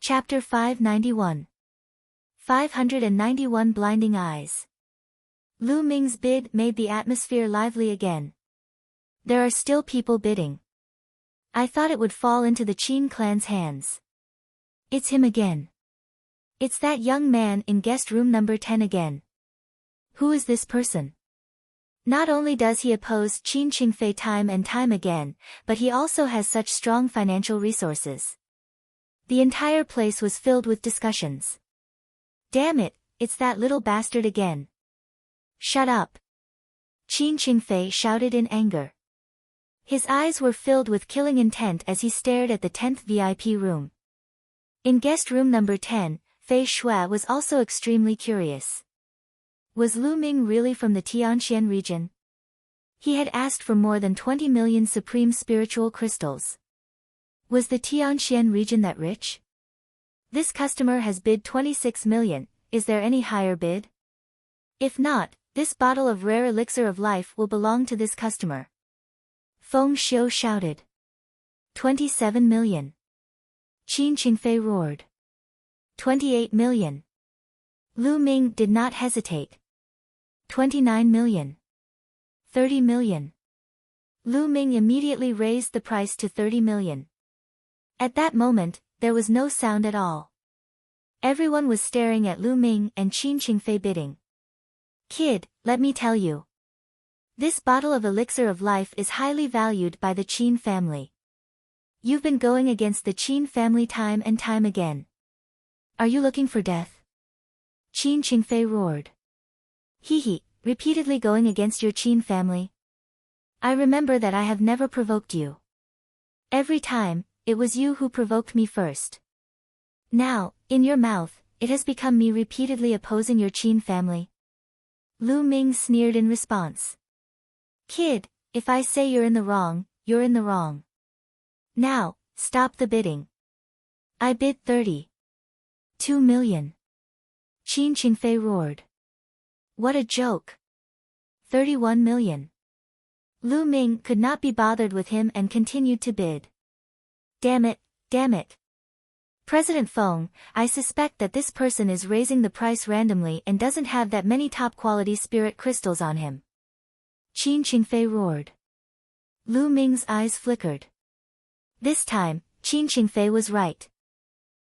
Chapter 591. 591 Blinding Eyes. Lu Ming's bid made the atmosphere lively again. There are still people bidding. I thought it would fall into the Qin clan's hands. It's him again. It's that young man in guest room number 10 again. Who is this person? Not only does he oppose Qin Qingfei time and time again, but he also has such strong financial resources. The entire place was filled with discussions. Damn it, it's that little bastard again. Shut up. Qin Qingfei shouted in anger. His eyes were filled with killing intent as he stared at the 10th VIP room. In guest room number 10, Fei Shui was also extremely curious. Was Lu Ming really from the Tianxian region? He had asked for more than 20 million supreme spiritual crystals. Was the Tianxian region that rich? This customer has bid 26 million, is there any higher bid? If not, this bottle of rare elixir of life will belong to this customer. Feng Xiu shouted. 27 million. Qin Qingfei roared. 28 million. Lu Ming did not hesitate. 29 million. 30 million. Lu Ming immediately raised the price to 30 million. At that moment, there was no sound at all. Everyone was staring at Lu Ming and Qin Qingfei bidding. Kid, let me tell you. This bottle of elixir of life is highly valued by the Qin family. You've been going against the Qin family time and time again. Are you looking for death? Qin Qingfei roared. Hee, repeatedly going against your Qin family? I remember that I have never provoked you. Every time, it was you who provoked me first. Now, in your mouth, it has become me repeatedly opposing your Qin family. Lu Ming sneered in response. Kid, if I say you're in the wrong, you're in the wrong. Now, stop the bidding. I bid 32 million. Qin Qingfei roared. What a joke. 31 million. Lu Ming could not be bothered with him and continued to bid. Damn it, damn it. President Feng, I suspect that this person is raising the price randomly and doesn't have that many top-quality spirit crystals on him. Qin Qingfei roared. Lu Ming's eyes flickered. This time, Qin Qingfei was right.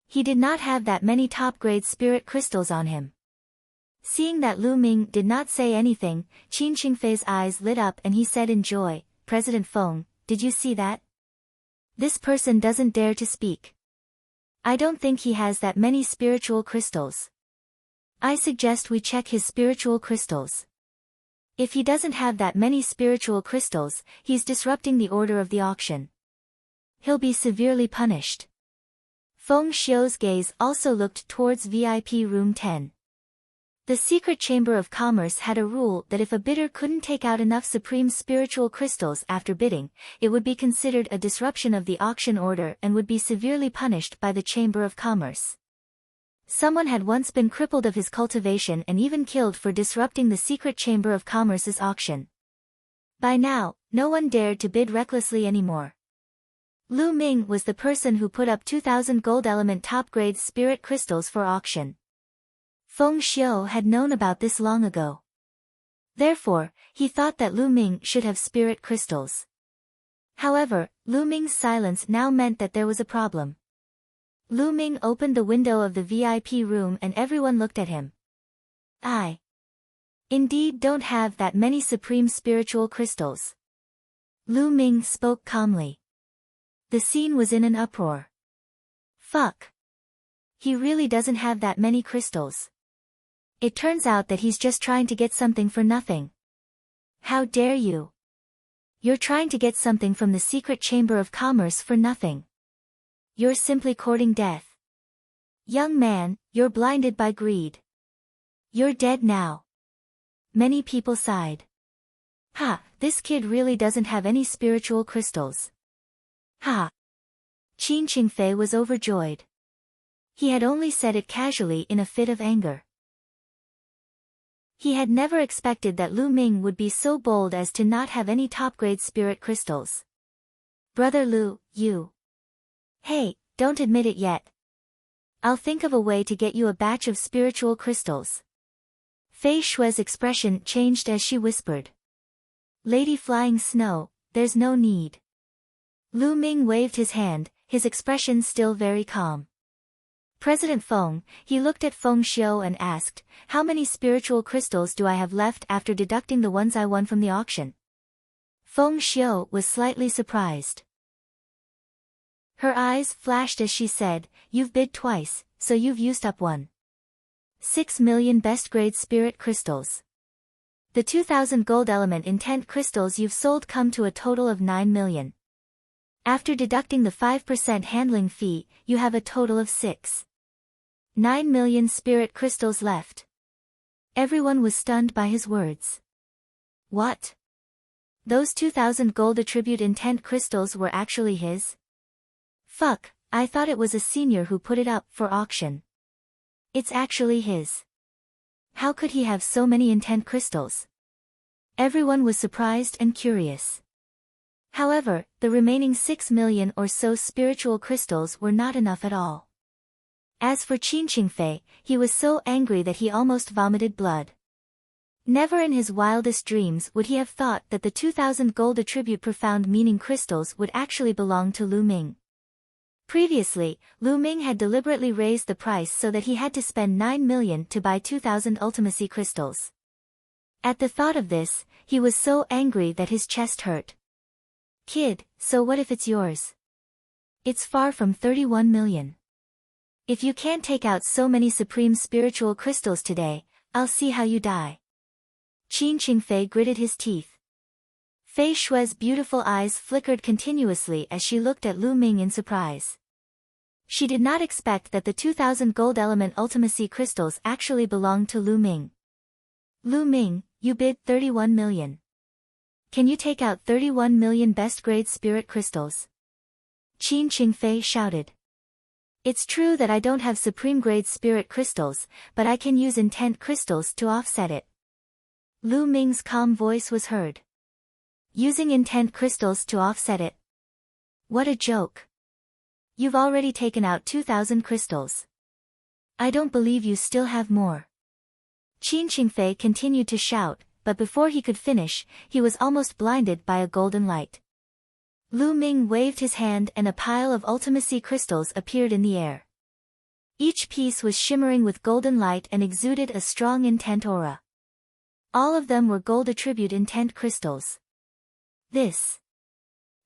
He did not have that many top-grade spirit crystals on him. Seeing that Lu Ming did not say anything, Qin Qingfei's eyes lit up and he said in joy, President Feng, did you see that? This person doesn't dare to speak. I don't think he has that many spiritual crystals. I suggest we check his spiritual crystals. If he doesn't have that many spiritual crystals, he's disrupting the order of the auction. He'll be severely punished. Feng Xiu's gaze also looked towards VIP room 10. The secret chamber of commerce had a rule that if a bidder couldn't take out enough supreme spiritual crystals after bidding, it would be considered a disruption of the auction order and would be severely punished by the chamber of commerce. Someone had once been crippled of his cultivation and even killed for disrupting the secret chamber of commerce's auction. By now, no one dared to bid recklessly anymore. Lu Ming was the person who put up 2,000 gold element top-grade spirit crystals for auction. Feng Xiu had known about this long ago. Therefore, he thought that Lu Ming should have spirit crystals. However, Lu Ming's silence now meant that there was a problem. Lu Ming opened the window of the VIP room and everyone looked at him. I indeed don't have that many supreme spiritual crystals. Lu Ming spoke calmly. The scene was in an uproar. Fuck. He really doesn't have that many crystals. It turns out that he's just trying to get something for nothing. How dare you? You're trying to get something from the secret chamber of commerce for nothing. You're simply courting death. Young man, you're blinded by greed. You're dead now. Many people sighed. Ha, this kid really doesn't have any spiritual crystals. Ha. Qin Qingfei was overjoyed. He had only said it casually in a fit of anger. He had never expected that Lu Ming would be so bold as to not have any top-grade spirit crystals. Brother Lu, you. Hey, don't admit it yet. I'll think of a way to get you a batch of spiritual crystals. Fei Shui's expression changed as she whispered. Lady Flying Snow, there's no need. Lu Ming waved his hand, his expression still very calm. President Feng, he looked at Feng Xiu and asked, how many spiritual crystals do I have left after deducting the ones I won from the auction? Feng Xiu was slightly surprised. Her eyes flashed as she said, you've bid twice, so you've used up 1.6 million best-grade spirit crystals. The 2,000 gold element intent crystals you've sold come to a total of 9 million. After deducting the 5% handling fee, you have a total of 6.9 million spirit crystals left. Everyone was stunned by his words. What? Those 2,000 gold attribute intent crystals were actually his? Fuck, I thought it was a senior who put it up for auction. It's actually his. How could he have so many intent crystals? Everyone was surprised and curious. However, the remaining 6 million or so spiritual crystals were not enough at all. As for Qin Qingfei, he was so angry that he almost vomited blood. Never in his wildest dreams would he have thought that the 2,000 gold attribute profound meaning crystals would actually belong to Lu Ming. Previously, Lu Ming had deliberately raised the price so that he had to spend 9 million to buy 2,000 ultimacy crystals. At the thought of this, he was so angry that his chest hurt. Kid, so what if it's yours? It's far from 31 million. If you can't take out so many supreme spiritual crystals today, I'll see how you die. Qin Qingfei gritted his teeth. Fei Shui's beautiful eyes flickered continuously as she looked at Lu Ming in surprise. She did not expect that the 2,000 gold element ultimacy crystals actually belonged to Lu Ming. Lu Ming, you bid 31 million. Can you take out 31 million best-grade spirit crystals? Qin Qingfei shouted. It's true that I don't have supreme-grade spirit crystals, but I can use intent crystals to offset it. Lu Ming's calm voice was heard. Using intent crystals to offset it? What a joke. You've already taken out 2,000 crystals. I don't believe you still have more. Qin Qingfei continued to shout, but before he could finish, he was almost blinded by a golden light. Lu Ming waved his hand and a pile of ultimacy crystals appeared in the air. Each piece was shimmering with golden light and exuded a strong intent aura. All of them were gold attribute intent crystals. This.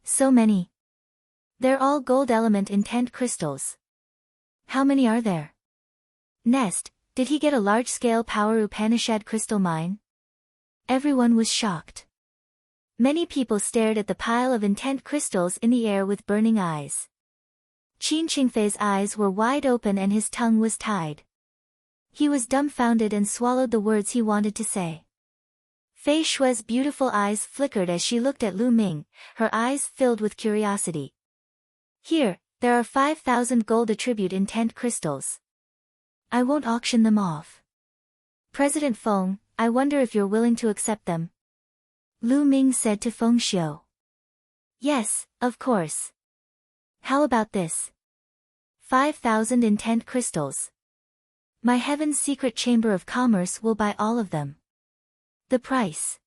So many. They're all gold element intent crystals. How many are there? Nest, did he get a large-scale power Upanishad crystal mine? Everyone was shocked. Many people stared at the pile of intent crystals in the air with burning eyes. Qin Qingfei's eyes were wide open and his tongue was tied. He was dumbfounded and swallowed the words he wanted to say. Fei Shui's beautiful eyes flickered as she looked at Lu Ming, her eyes filled with curiosity. Here, there are 5,000 gold attribute intent crystals. I won't auction them off. President Feng, I wonder if you're willing to accept them. Lu Ming said to Feng Xiu. Yes, of course. How about this? 5,000 intent crystals. My Heaven's Secret Chamber of Commerce will buy all of them. The price.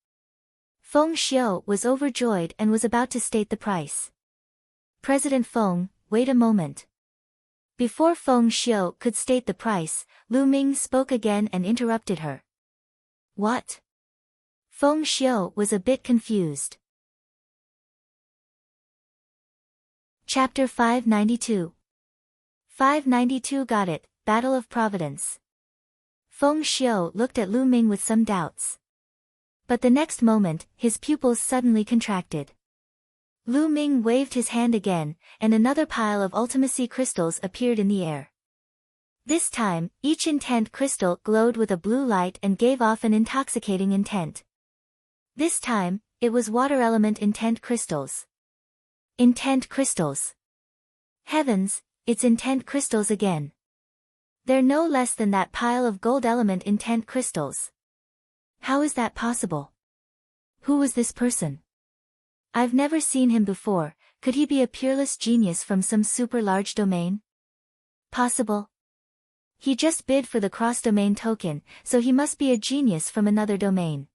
Feng Xiu was overjoyed and was about to state the price. President Feng, wait a moment. Before Feng Xiu could state the price, Lu Ming spoke again and interrupted her. What? Feng Xiu was a bit confused. Chapter 592. 592 got it, Battle of Providence. Feng Xiu looked at Lu Ming with some doubts. But the next moment, his pupils suddenly contracted. Lu Ming waved his hand again, and another pile of ultimacy crystals appeared in the air. This time, each intent crystal glowed with a blue light and gave off an intoxicating intent. This time, it was water element intent crystals. Intent crystals. Heavens, it's intent crystals again. They're no less than that pile of gold element intent crystals. How is that possible? Who was this person? I've never seen him before. Could he be a peerless genius from some super large domain? Possible. He just bid for the cross-domain token, so he must be a genius from another domain.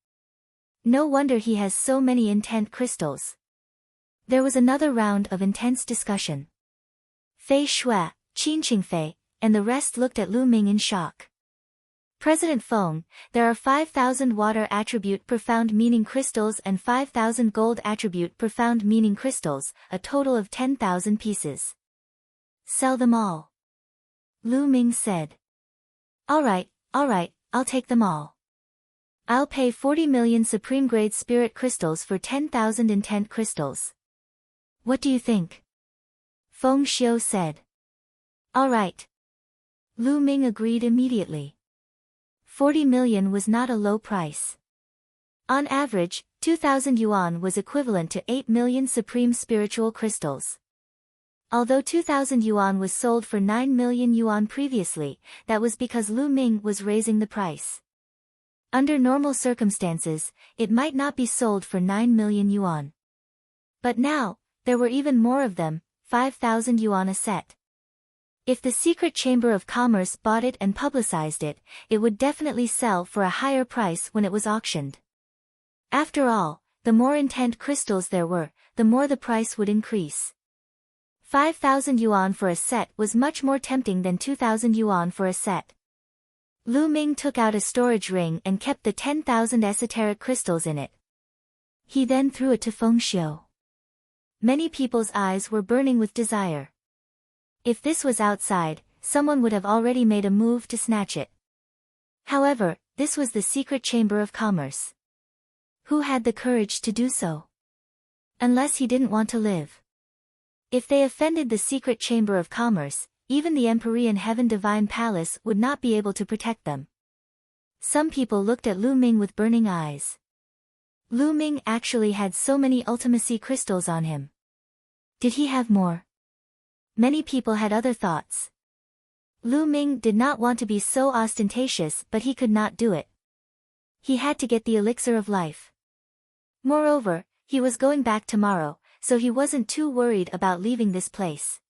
No wonder he has so many intent crystals. There was another round of intense discussion. Fei Shui, Qin Qingfei, and the rest looked at Lu Ming in shock. President Feng, there are 5,000 water attribute profound meaning crystals and 5,000 gold attribute profound meaning crystals, a total of 10,000 pieces. Sell them all. Lu Ming said. All right, I'll take them all. I'll pay 40 million supreme grade spirit crystals for 10,000 intent crystals. What do you think? Feng Xiu said. All right. Lu Ming agreed immediately. 40 million was not a low price. On average, 2,000 yuan was equivalent to 8 million supreme spiritual crystals. Although 2,000 yuan was sold for 9 million yuan previously, that was because Lu Ming was raising the price. Under normal circumstances, it might not be sold for 9 million yuan. But now, there were even more of them, 5,000 yuan a set. If the secret chamber of commerce bought it and publicized it, it would definitely sell for a higher price when it was auctioned. After all, the more intent crystals there were, the more the price would increase. 5,000 yuan for a set was much more tempting than 2,000 yuan for a set. Lu Ming took out a storage ring and kept the 10,000 esoteric crystals in it. He then threw it to Feng Xiu. Many people's eyes were burning with desire. If this was outside, someone would have already made a move to snatch it. However, this was the secret chamber of commerce. Who had the courage to do so? Unless he didn't want to live. If they offended the secret chamber of commerce, even the Empyrean Heaven Divine Palace would not be able to protect them. Some people looked at Lu Ming with burning eyes. Lu Ming actually had so many ultimacy crystals on him. Did he have more? Many people had other thoughts. Lu Ming did not want to be so ostentatious, but he could not do it. He had to get the elixir of life. Moreover, he was going back tomorrow, so he wasn't too worried about leaving this place.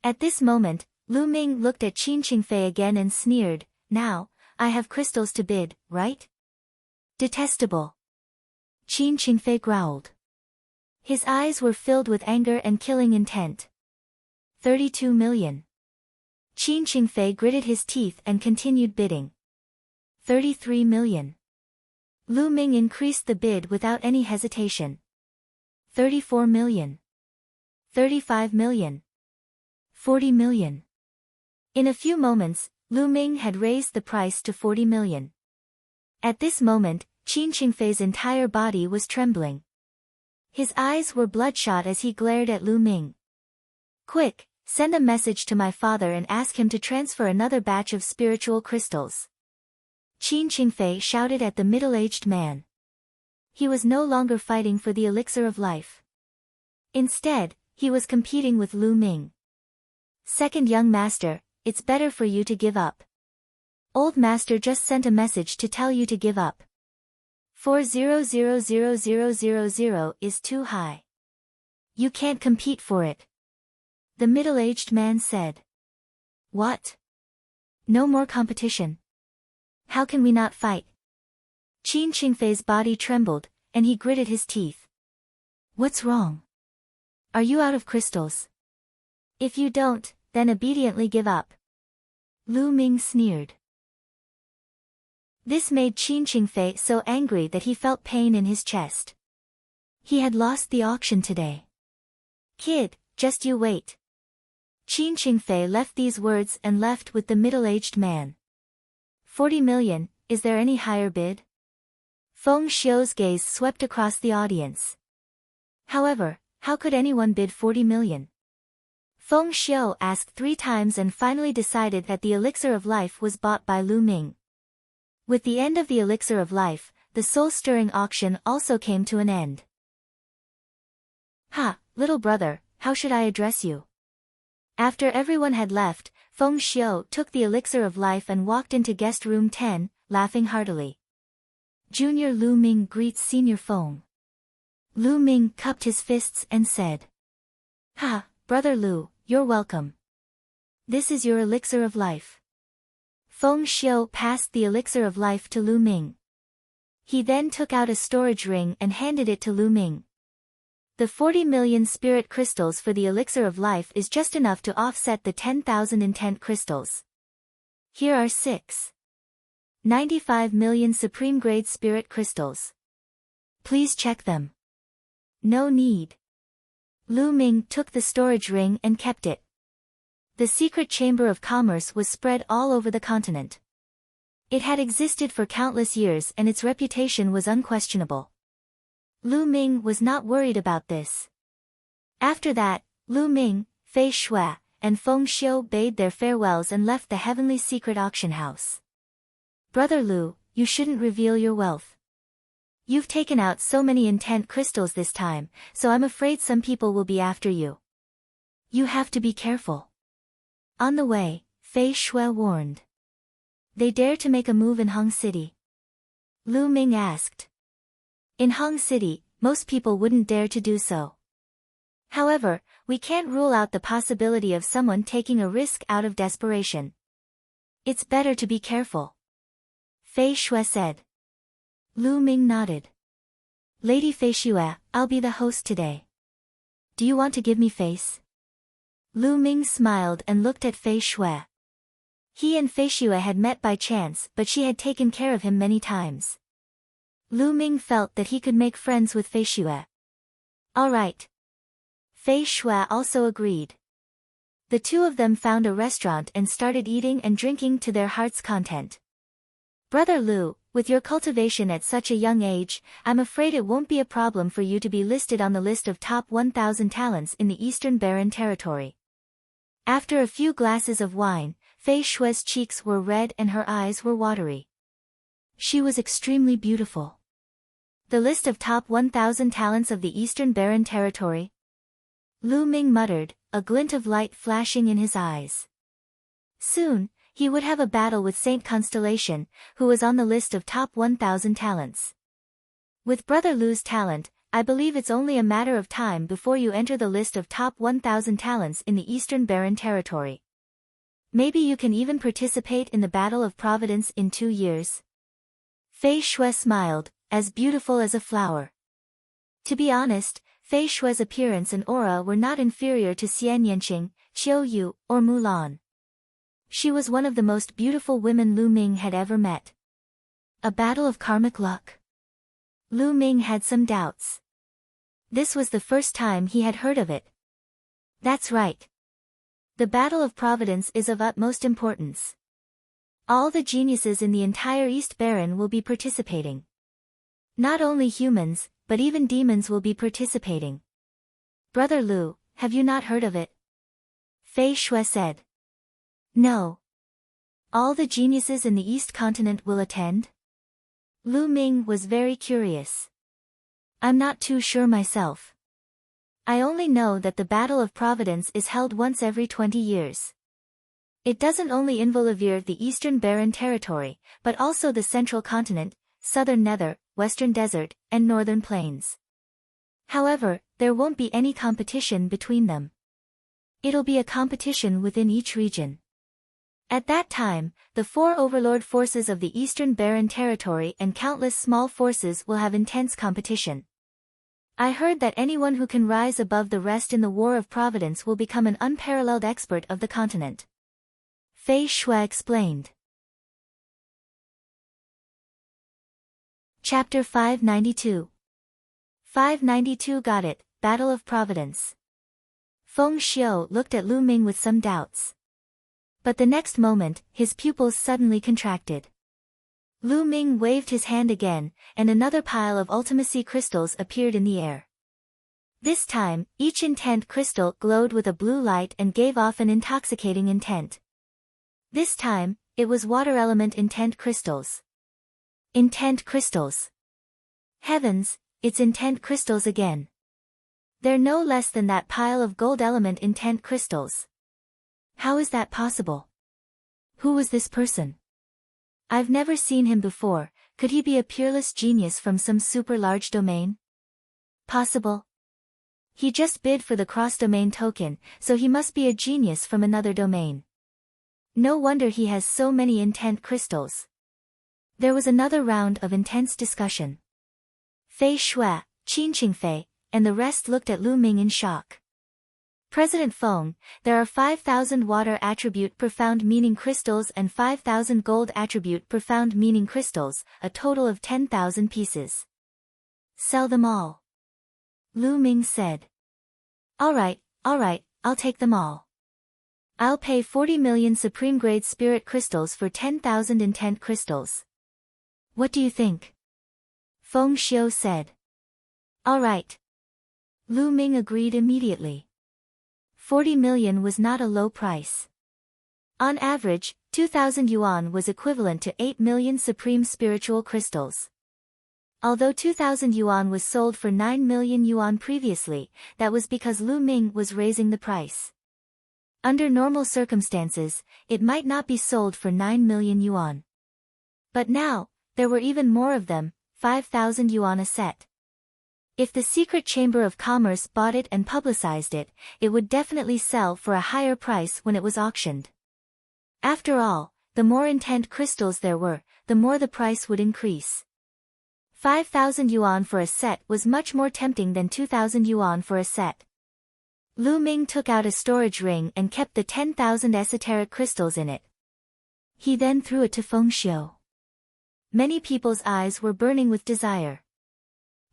At this moment, Lu Ming looked at Qin Qingfei again and sneered, "Now, I have crystals to bid, right?" Detestable. Qin Qingfei growled. His eyes were filled with anger and killing intent. 32 million. Qin Qingfei gritted his teeth and continued bidding. 33 million. Lu Ming increased the bid without any hesitation. 34 million. 35 million. 40 million. In a few moments, Lu Ming had raised the price to 40 million. At this moment, Qin Qingfei's entire body was trembling. His eyes were bloodshot as he glared at Lu Ming. "Quick, send a message to my father and ask him to transfer another batch of spiritual crystals." Qin Qingfei shouted at the middle-aged man. He was no longer fighting for the elixir of life. Instead, he was competing with Lu Ming. "Second young master, it's better for you to give up. Old master just sent a message to tell you to give up. 4000000 is too high. You can't compete for it." The middle-aged man said. "What? No more competition? How can we not fight?" Qin Qingfei's body trembled, and he gritted his teeth. "What's wrong? Are you out of crystals? If you don't, then obediently give up." Lu Ming sneered. This made Qin Qingfei so angry that he felt pain in his chest. He had lost the auction today. "Kid, just you wait." Qin Qingfei left these words and left with the middle-aged man. 40 million, is there any higher bid? Feng Xiu's gaze swept across the audience. However, how could anyone bid 40 million? Feng Xiu asked 3 times and finally decided that the elixir of life was bought by Lu Ming. With the end of the elixir of life, the soul-stirring auction also came to an end. "Ha, little brother, how should I address you?" After everyone had left, Feng Xiu took the elixir of life and walked into guest room 10, laughing heartily. Junior Lu Ming greets Senior Feng. Lu Ming cupped his fists and said, "Ha, Brother Lu, you're welcome. This is your elixir of life." Feng Xiu passed the elixir of life to Lu Ming. He then took out a storage ring and handed it to Lu Ming. The 40 million spirit crystals for the elixir of life is just enough to offset the 10,000 intent crystals. Here are 95 million supreme-grade spirit crystals. Please check them. No need. Lu Ming took the storage ring and kept it. The secret chamber of commerce was spread all over the continent. It had existed for countless years and its reputation was unquestionable. Lu Ming was not worried about this. After that, Lu Ming, Fei Shui, and Feng Xiu bade their farewells and left the heavenly secret auction house. Brother Lu, you shouldn't reveal your wealth. You've taken out so many intent crystals this time, so I'm afraid some people will be after you. You have to be careful. On the way, Fei Shui warned. They dare to make a move in Hong City? Lu Ming asked. In Hong City, most people wouldn't dare to do so. However, we can't rule out the possibility of someone taking a risk out of desperation. It's better to be careful. Fei Shui said. Lu Ming nodded. Lady Fei Shui, I'll be the host today. Do you want to give me face? Lu Ming smiled and looked at Fei Shui. He and Fei Shui had met by chance, but she had taken care of him many times. Lu Ming felt that he could make friends with Fei Shui. All right. Fei Shui also agreed. The two of them found a restaurant and started eating and drinking to their heart's content. Brother Lu, with your cultivation at such a young age, I'm afraid it won't be a problem for you to be listed on the list of top 1,000 talents in the Eastern Barren Territory. After a few glasses of wine, Fei Shui's cheeks were red and her eyes were watery. She was extremely beautiful. The list of top 1,000 talents of the Eastern Barren Territory? Lu Ming muttered, a glint of light flashing in his eyes. Soon, he would have a battle with Saint Constellation, who was on the list of top 1,000 talents. With Brother Lu's talent, I believe it's only a matter of time before you enter the list of top 1,000 talents in the Eastern Barren Territory. Maybe you can even participate in the Battle of Providence in 2 years. Fei Shui smiled, as beautiful as a flower. To be honest, Fei Shui's appearance and aura were not inferior to Xian Yanqing, Qiu Yu, or Mulan. She was one of the most beautiful women Lu Ming had ever met. A battle of karmic luck? Lu Ming had some doubts. This was the first time he had heard of it. That's right. The Battle of Providence is of utmost importance. All the geniuses in the entire East Barren will be participating. Not only humans, but even demons will be participating. Brother Lu, have you not heard of it? Fei Shui said. No. All the geniuses in the East Continent will attend? Lu Ming was very curious. I'm not too sure myself. I only know that the Battle of Providence is held once every 20 years. It doesn't only involve the Eastern Barren Territory, but also the Central Continent, Southern Nether, Western Desert, and Northern Plains. However, there won't be any competition between them. It'll be a competition within each region. At that time, the 4 overlord forces of the Eastern Barren Territory and countless small forces will have intense competition. I heard that anyone who can rise above the rest in the War of Providence will become an unparalleled expert of the continent. Fei Shui explained. Chapter 592. 592 got it, Battle of Providence. Feng Xiu looked at Lu Ming with some doubts. But the next moment, his pupils suddenly contracted. Lu Ming waved his hand again, and another pile of ultimacy crystals appeared in the air. This time, each intent crystal glowed with a blue light and gave off an intoxicating intent. This time, it was water element intent crystals. Intent crystals. Heavens, it's intent crystals again. They're no less than that pile of gold element intent crystals. How is that possible? Who was this person? I've never seen him before. Could he be a peerless genius from some super large domain? Possible. He just bid for the cross-domain token, so he must be a genius from another domain. No wonder he has so many intent crystals. There was another round of intense discussion. Fei Shui, Qin Qingfei, and the rest looked at Lu Ming in shock. President Feng, there are 5,000 water attribute profound meaning crystals and 5,000 gold attribute profound meaning crystals, a total of 10,000 pieces. Sell them all. Lu Ming said. All right, I'll take them all. I'll pay 40 million supreme grade spirit crystals for 10,000 intent crystals. What do you think? Feng Xiu said. All right. Lu Ming agreed immediately. 40 million was not a low price. On average, 2,000 yuan was equivalent to 8 million supreme spiritual crystals. Although 2,000 yuan was sold for 9 million yuan previously, that was because Lu Ming was raising the price. Under normal circumstances, it might not be sold for 9 million yuan. But now, there were even more of them, 5,000 yuan a set. If the secret chamber of commerce bought it and publicized it, it would definitely sell for a higher price when it was auctioned. After all, the more intent crystals there were, the more the price would increase. 5,000 yuan for a set was much more tempting than 2,000 yuan for a set. Lu Ming took out a storage ring and kept the 10,000 esoteric crystals in it. He then threw it to Feng Xiu. Many people's eyes were burning with desire.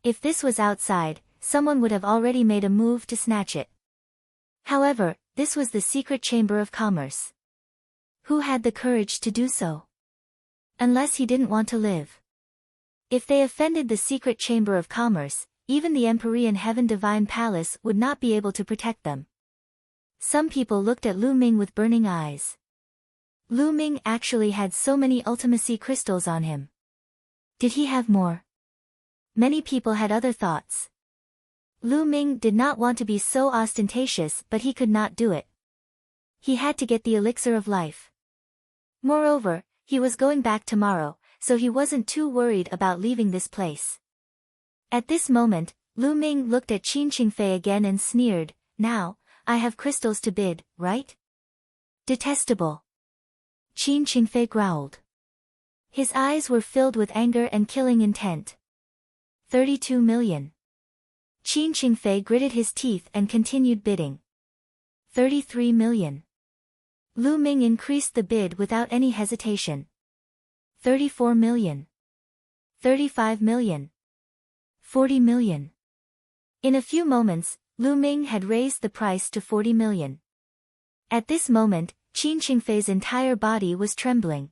If this was outside, someone would have already made a move to snatch it. However, this was the secret chamber of commerce. Who had the courage to do so? Unless he didn't want to live. If they offended the secret chamber of commerce, even the Empyrean Heaven Divine Palace would not be able to protect them. Some people looked at Lu Ming with burning eyes. Lu Ming actually had so many ultimacy crystals on him. Did he have more? Many people had other thoughts. Lu Ming did not want to be so ostentatious, but he could not do it. He had to get the elixir of life. Moreover, he was going back tomorrow, so he wasn't too worried about leaving this place. At this moment, Lu Ming looked at Qin Qingfei again and sneered, "Now, I have crystals to bid, right?" Detestable. Qin Qingfei growled. His eyes were filled with anger and killing intent. 32 million. Qin Qingfei gritted his teeth and continued bidding. 33 million. Lu Ming increased the bid without any hesitation. 34 million. 35 million. 40 million. In a few moments, Lu Ming had raised the price to 40 million. At this moment, Qin Qingfei's entire body was trembling.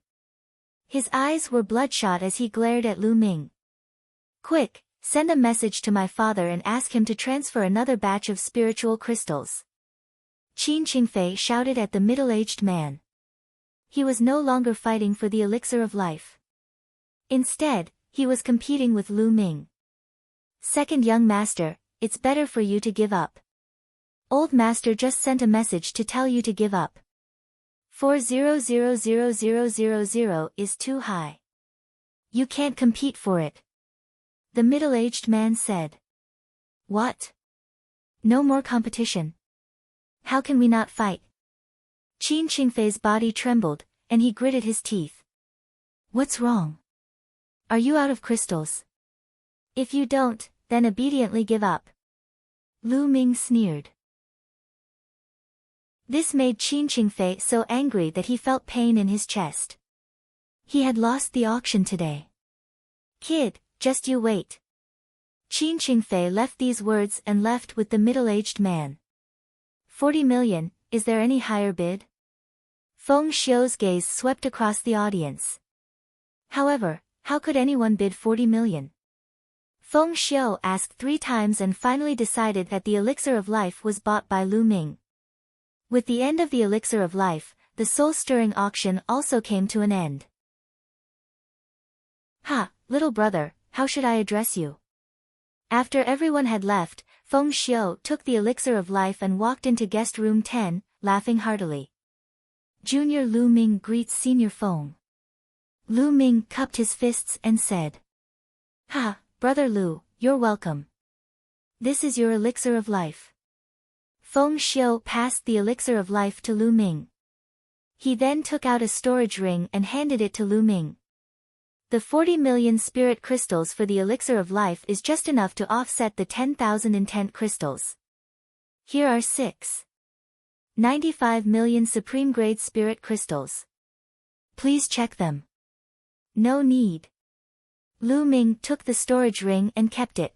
His eyes were bloodshot as he glared at Lu Ming. Quick! Send a message to my father and ask him to transfer another batch of spiritual crystals. Qin Qingfei shouted at the middle-aged man. He was no longer fighting for the elixir of life. Instead, he was competing with Lu Ming. Second young master, it's better for you to give up. Old master just sent a message to tell you to give up. 4000000 is too high. You can't compete for it. The middle-aged man said. What? No more competition. How can we not fight? Qin Qingfei's body trembled, and he gritted his teeth. What's wrong? Are you out of crystals? If you don't, then obediently give up. Lu Ming sneered. This made Qin Qingfei so angry that he felt pain in his chest. He had lost the auction today. Kid, just you wait. Qin Qingfei left these words and left with the middle-aged man. 40 million, is there any higher bid? Feng Xiu's gaze swept across the audience. However, how could anyone bid 40 million? Feng Xiu asked 3 times and finally decided that the elixir of life was bought by Lu Ming. With the end of the elixir of life, the soul-stirring auction also came to an end. Ha, little brother, how should I address you? After everyone had left, Feng Xiu took the elixir of life and walked into guest room 10, laughing heartily. Junior Lu Ming greets Senior Feng. Lu Ming cupped his fists and said. Ha, brother Lu, you're welcome. This is your elixir of life. Feng Xiu passed the elixir of life to Lu Ming. He then took out a storage ring and handed it to Lu Ming. The 40 million spirit crystals for the elixir of life is just enough to offset the 10,000 intent crystals. Here are 95 million supreme grade spirit crystals. Please check them. No need. Lu Ming took the storage ring and kept it.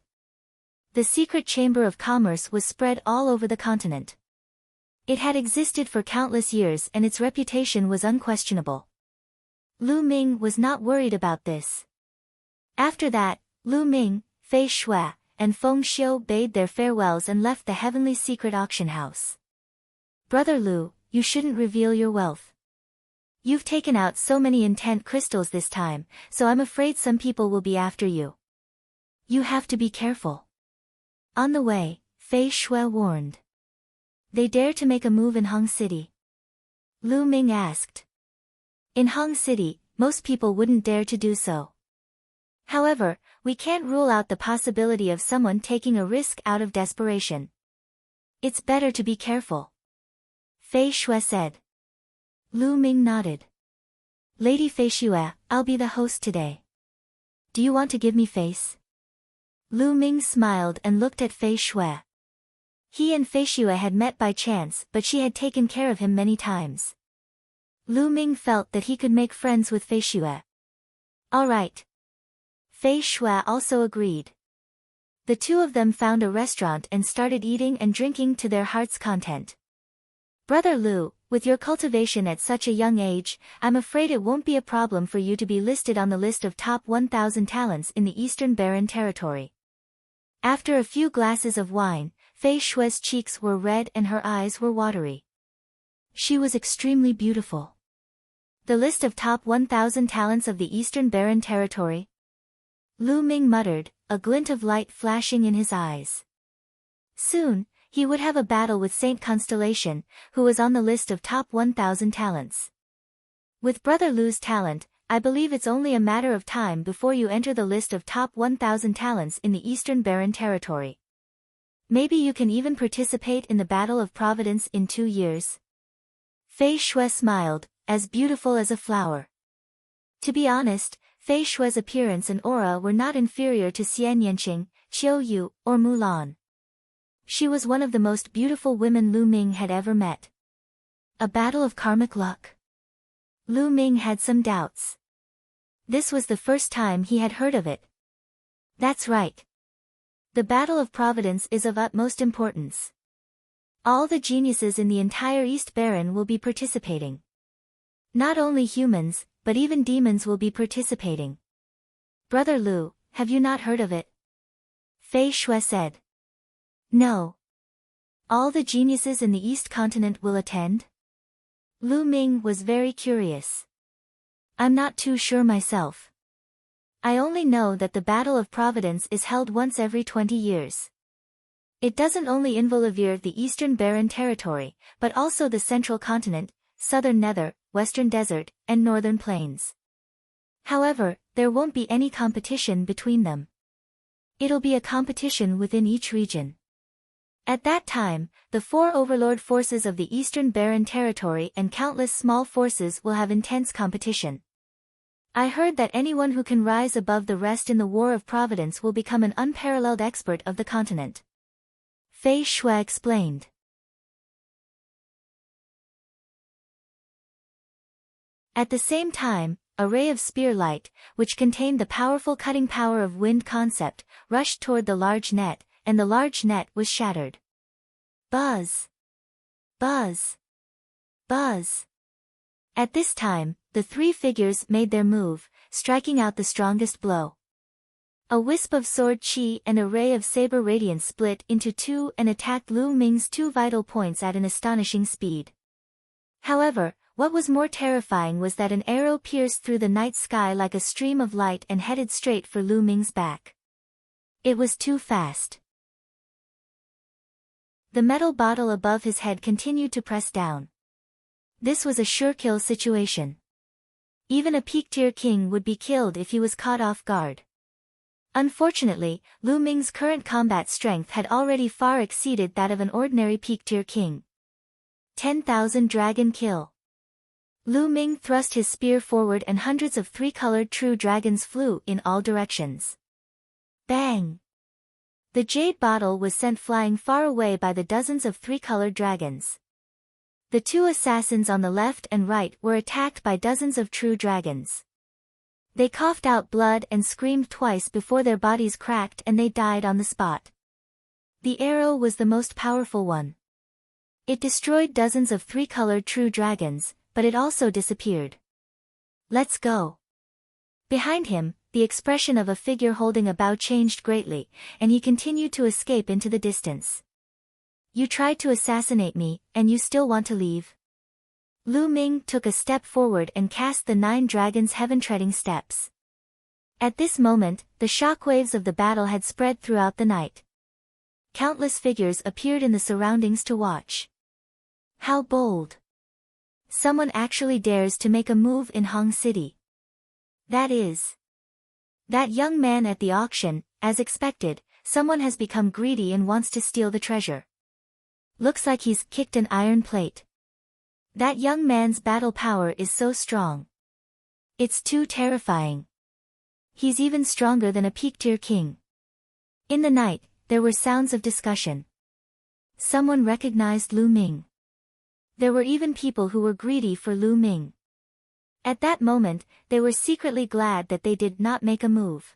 The secret chamber of commerce was spread all over the continent. It had existed for countless years and its reputation was unquestionable. Lu Ming was not worried about this. After that, Lu Ming, Fei Shui, and Feng Xiu bade their farewells and left the heavenly secret auction house. Brother Lu, you shouldn't reveal your wealth. You've taken out so many intent crystals this time, so I'm afraid some people will be after you. You have to be careful. On the way, Fei Shui warned. They dare to make a move in Hong City? Lu Ming asked. In Hong City, most people wouldn't dare to do so. However, we can't rule out the possibility of someone taking a risk out of desperation. It's better to be careful. Fei Shui said. Lu Ming nodded. Lady Fei Shui, I'll be the host today. Do you want to give me face? Lu Ming smiled and looked at Fei Shui. He and Fei Shui had met by chance, but she had taken care of him many times. Lu Ming felt that he could make friends with Fei Shui. All right. Fei Shui also agreed. The two of them found a restaurant and started eating and drinking to their heart's content. Brother Lu, with your cultivation at such a young age, I'm afraid it won't be a problem for you to be listed on the list of top 1,000 talents in the Eastern Barren Territory. After a few glasses of wine, Fei Shui's cheeks were red and her eyes were watery. She was extremely beautiful. The list of top 1,000 talents of the Eastern Barren Territory? Lu Ming muttered, a glint of light flashing in his eyes. Soon, he would have a battle with Saint Constellation, who was on the list of top 1,000 talents. With Brother Lu's talent, I believe it's only a matter of time before you enter the list of top 1,000 talents in the Eastern Barren Territory. Maybe you can even participate in the Battle of Providence in 2 years. Fei Shui smiled, as beautiful as a flower. To be honest, Fei Shui's appearance and aura were not inferior to Xian Yanqing, Qiu Yu, or Mulan. She was one of the most beautiful women Lu Ming had ever met. A battle of karmic luck? Lu Ming had some doubts. This was the first time he had heard of it. That's right. The Battle of Providence is of utmost importance. All the geniuses in the entire East Barren will be participating. Not only humans, but even demons will be participating. Brother Lu, have you not heard of it? Fei Shui said. No. All the geniuses in the East Continent will attend? Lu Ming was very curious. I'm not too sure myself. I only know that the Battle of Providence is held once every 20 years. It doesn't only involve the Eastern Barren Territory, but also the Central Continent, Southern Nether, Western Desert, and Northern Plains. However, there won't be any competition between them. It'll be a competition within each region. At that time, the 4 overlord forces of the Eastern Barren Territory and countless small forces will have intense competition. I heard that anyone who can rise above the rest in the War of Providence will become an unparalleled expert of the continent. Fei Shui explained. At the same time, a ray of spear light, which contained the powerful cutting power of wind concept, rushed toward the large net, and the large net was shattered. Buzz! Buzz! Buzz! At this time, the 3 figures made their move, striking out the strongest blow. A wisp of sword chi and a ray of saber radiance split into 2 and attacked Lu Ming's 2 vital points at an astonishing speed. However, what was more terrifying was that an arrow pierced through the night sky like a stream of light and headed straight for Lu Ming's back. It was too fast. The metal bottle above his head continued to press down. This was a sure kill situation. Even a peak-tier king would be killed if he was caught off guard. Unfortunately, Lu Ming's current combat strength had already far exceeded that of an ordinary peak-tier king. 10,000 dragon kill. Lu Ming thrust his spear forward and hundreds of three-colored true dragons flew in all directions. Bang! The jade bottle was sent flying far away by the dozens of three-colored dragons. The two assassins on the left and right were attacked by dozens of true dragons. They coughed out blood and screamed twice before their bodies cracked and they died on the spot. The arrow was the most powerful one. It destroyed dozens of three-colored true dragons, but it also disappeared. Let's go. Behind him, the expression of a figure holding a bow changed greatly, and he continued to escape into the distance. You tried to assassinate me, and you still want to leave? Lu Ming took a step forward and cast the 9 dragons' heaven-treading steps. At this moment, the shockwaves of the battle had spread throughout the night. Countless figures appeared in the surroundings to watch. How bold! Someone actually dares to make a move in Hong City. That young man at the auction, as expected, someone has become greedy and wants to steal the treasure. Looks like he's kicked an iron plate. That young man's battle power is so strong. It's too terrifying. He's even stronger than a peak-tier king. In the night, there were sounds of discussion. Someone recognized Lu Ming. There were even people who were greedy for Lu Ming. At that moment, they were secretly glad that they did not make a move.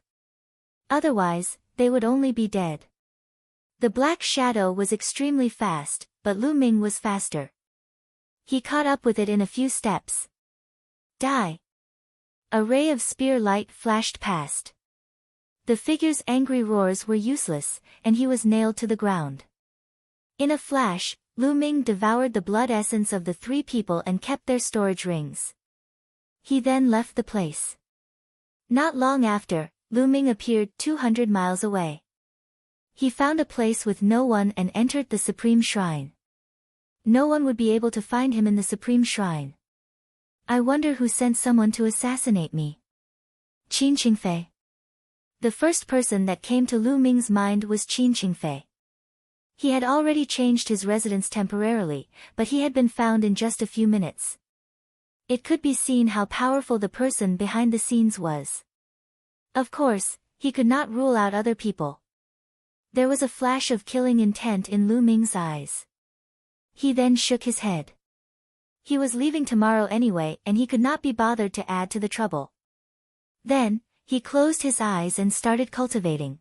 Otherwise, they would only be dead. The black shadow was extremely fast, but Lu Ming was faster. He caught up with it in a few steps. Die! A ray of spear light flashed past. The figure's angry roars were useless, and he was nailed to the ground. In a flash, Lu Ming devoured the blood essence of the 3 people and kept their storage rings. He then left the place. Not long after, Lu Ming appeared 200 miles away. He found a place with no one and entered the Supreme Shrine. No one would be able to find him in the Supreme Shrine. I wonder who sent someone to assassinate me. Qin Qingfei. The first person that came to Lu Ming's mind was Qin Qingfei. He had already changed his residence temporarily, but he had been found in just a few minutes. It could be seen how powerful the person behind the scenes was. Of course, he could not rule out other people. There was a flash of killing intent in Lu Ming's eyes. He then shook his head. He was leaving tomorrow anyway and he could not be bothered to add to the trouble. Then, he closed his eyes and started cultivating.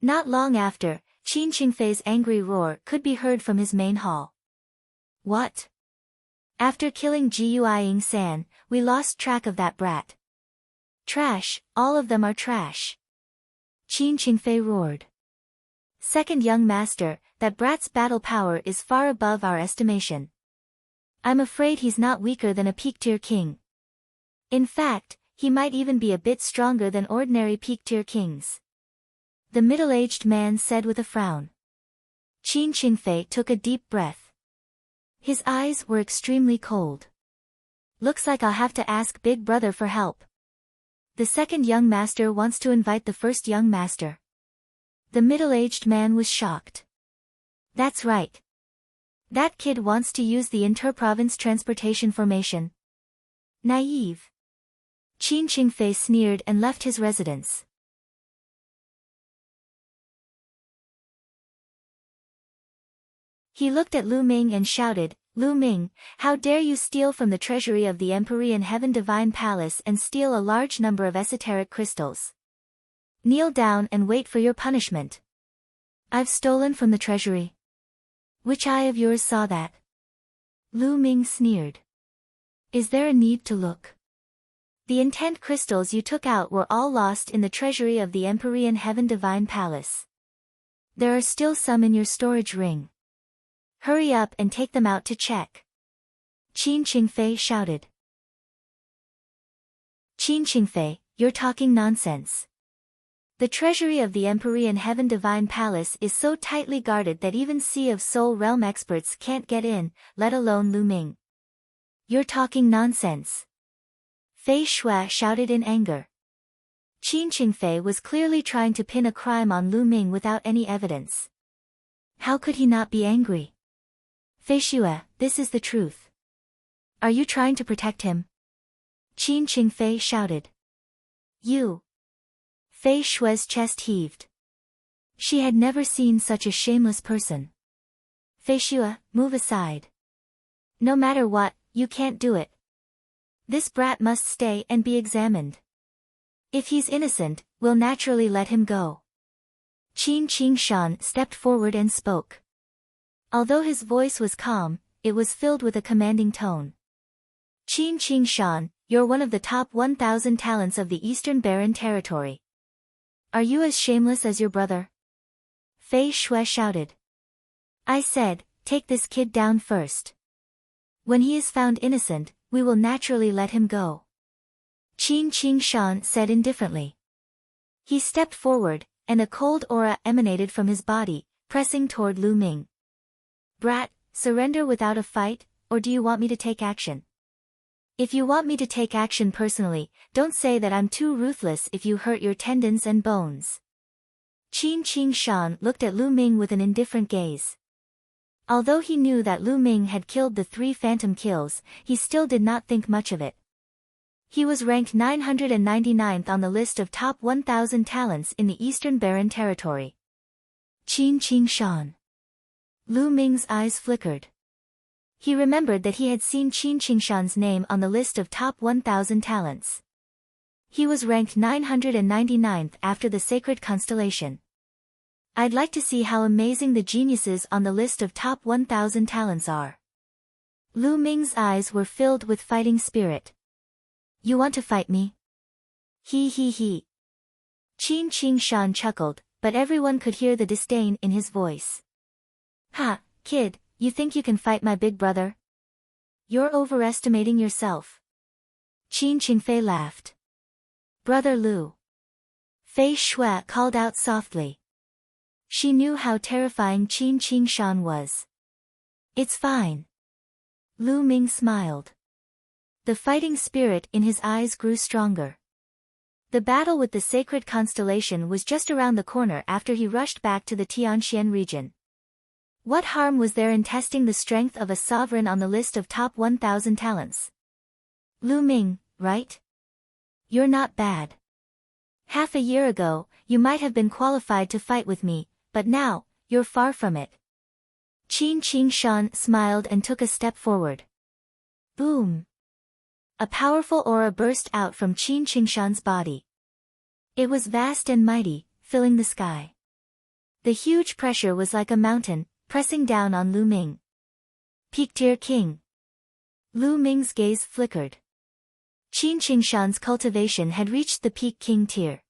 Not long after, Qin Qingfei's angry roar could be heard from his main hall. What? After killing Jiuying San, we lost track of that brat. Trash, all of them are trash. Qin Qingfei roared. Second young master, that brat's battle power is far above our estimation. I'm afraid he's not weaker than a peak-tier king. In fact, he might even be a bit stronger than ordinary peak-tier kings. The middle-aged man said with a frown. Qin Qingfei took a deep breath. His eyes were extremely cold. Looks like I'll have to ask Big Brother for help. The second young master wants to invite the first young master. The middle-aged man was shocked. That's right. That kid wants to use the inter-province transportation formation. Naive. Qin Qingfei sneered and left his residence. He looked at Lu Ming and shouted, Lu Ming, how dare you steal from the treasury of the Empyrean Heaven Divine Palace and steal a large number of esoteric crystals. Kneel down and wait for your punishment. I've stolen from the treasury. Which eye of yours saw that? Lu Ming sneered. Is there a need to look? The intent crystals you took out were all lost in the treasury of the Empyrean Heaven Divine Palace. There are still some in your storage ring. Hurry up and take them out to check. Qin Qingfei shouted. Qin Qingfei, you're talking nonsense. The treasury of the Empyrean Heaven Divine Palace is so tightly guarded that even Sea of Soul Realm experts can't get in, let alone Lu Ming. You're talking nonsense. Fei Shui shouted in anger. Qin Qingfei was clearly trying to pin a crime on Lu Ming without any evidence. How could he not be angry? Fei Shui, this is the truth. Are you trying to protect him? Qin Qingfei shouted. You. Fei Shui's chest heaved. She had never seen such a shameless person. Fei Shui, move aside. No matter what, you can't do it. This brat must stay and be examined. If he's innocent, we'll naturally let him go. Qin Qingshan stepped forward and spoke. Although his voice was calm, it was filled with a commanding tone. Qin Qingshan, you're one of the top 1,000 talents of the Eastern Barren Territory. Are you as shameless as your brother? Fei Shui shouted. I said, take this kid down first. When he is found innocent, we will naturally let him go. Qin Qingshan said indifferently. He stepped forward, and a cold aura emanated from his body, pressing toward Lu Ming. Brat, surrender without a fight, or do you want me to take action? If you want me to take action personally, don't say that I'm too ruthless if you hurt your tendons and bones. Qin Qingshan looked at Lu Ming with an indifferent gaze. Although he knew that Lu Ming had killed the 3 phantom kills, he still did not think much of it. He was ranked 999th on the list of top 1,000 talents in the Eastern Barren Territory. Qin Qingshan. Lu Ming's eyes flickered. He remembered that he had seen Qin Qingshan's name on the list of top 1,000 talents. He was ranked 999th after the sacred constellation. I'd like to see how amazing the geniuses on the list of top 1,000 talents are. Lu Ming's eyes were filled with fighting spirit. You want to fight me? He. Qin Qingshan chuckled, but everyone could hear the disdain in his voice. Ha, kid, you think you can fight my big brother? You're overestimating yourself. Qin Qingfei laughed. Brother Lu. Fei Shui called out softly. She knew how terrifying Qin Qingshan was. It's fine. Lu Ming smiled. The fighting spirit in his eyes grew stronger. The battle with the sacred constellation was just around the corner after he rushed back to the Tianxian region. What harm was there in testing the strength of a sovereign on the list of top 1,000 talents? Lu Ming, right? You're not bad. Half a year ago, you might have been qualified to fight with me, but now, you're far from it. Qin Qingshan smiled and took a step forward. Boom! A powerful aura burst out from Qin Qingshan's body. It was vast and mighty, filling the sky. The huge pressure was like a mountain, pressing down on Lu Ming. Peak-tier king. Lu Ming's gaze flickered. Qin Qingshan's cultivation had reached the peak king tier.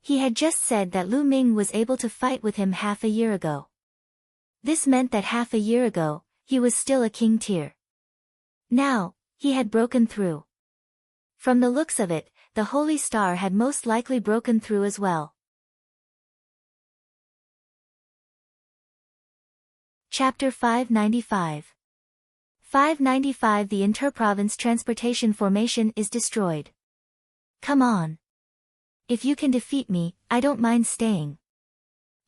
He had just said that Lu Ming was able to fight with him half a year ago. This meant that half a year ago, he was still a king tier. Now, he had broken through. From the looks of it, the Holy Star had most likely broken through as well. Chapter 595. 595 The Interprovince Transportation Formation is destroyed. Come on. If you can defeat me, I don't mind staying.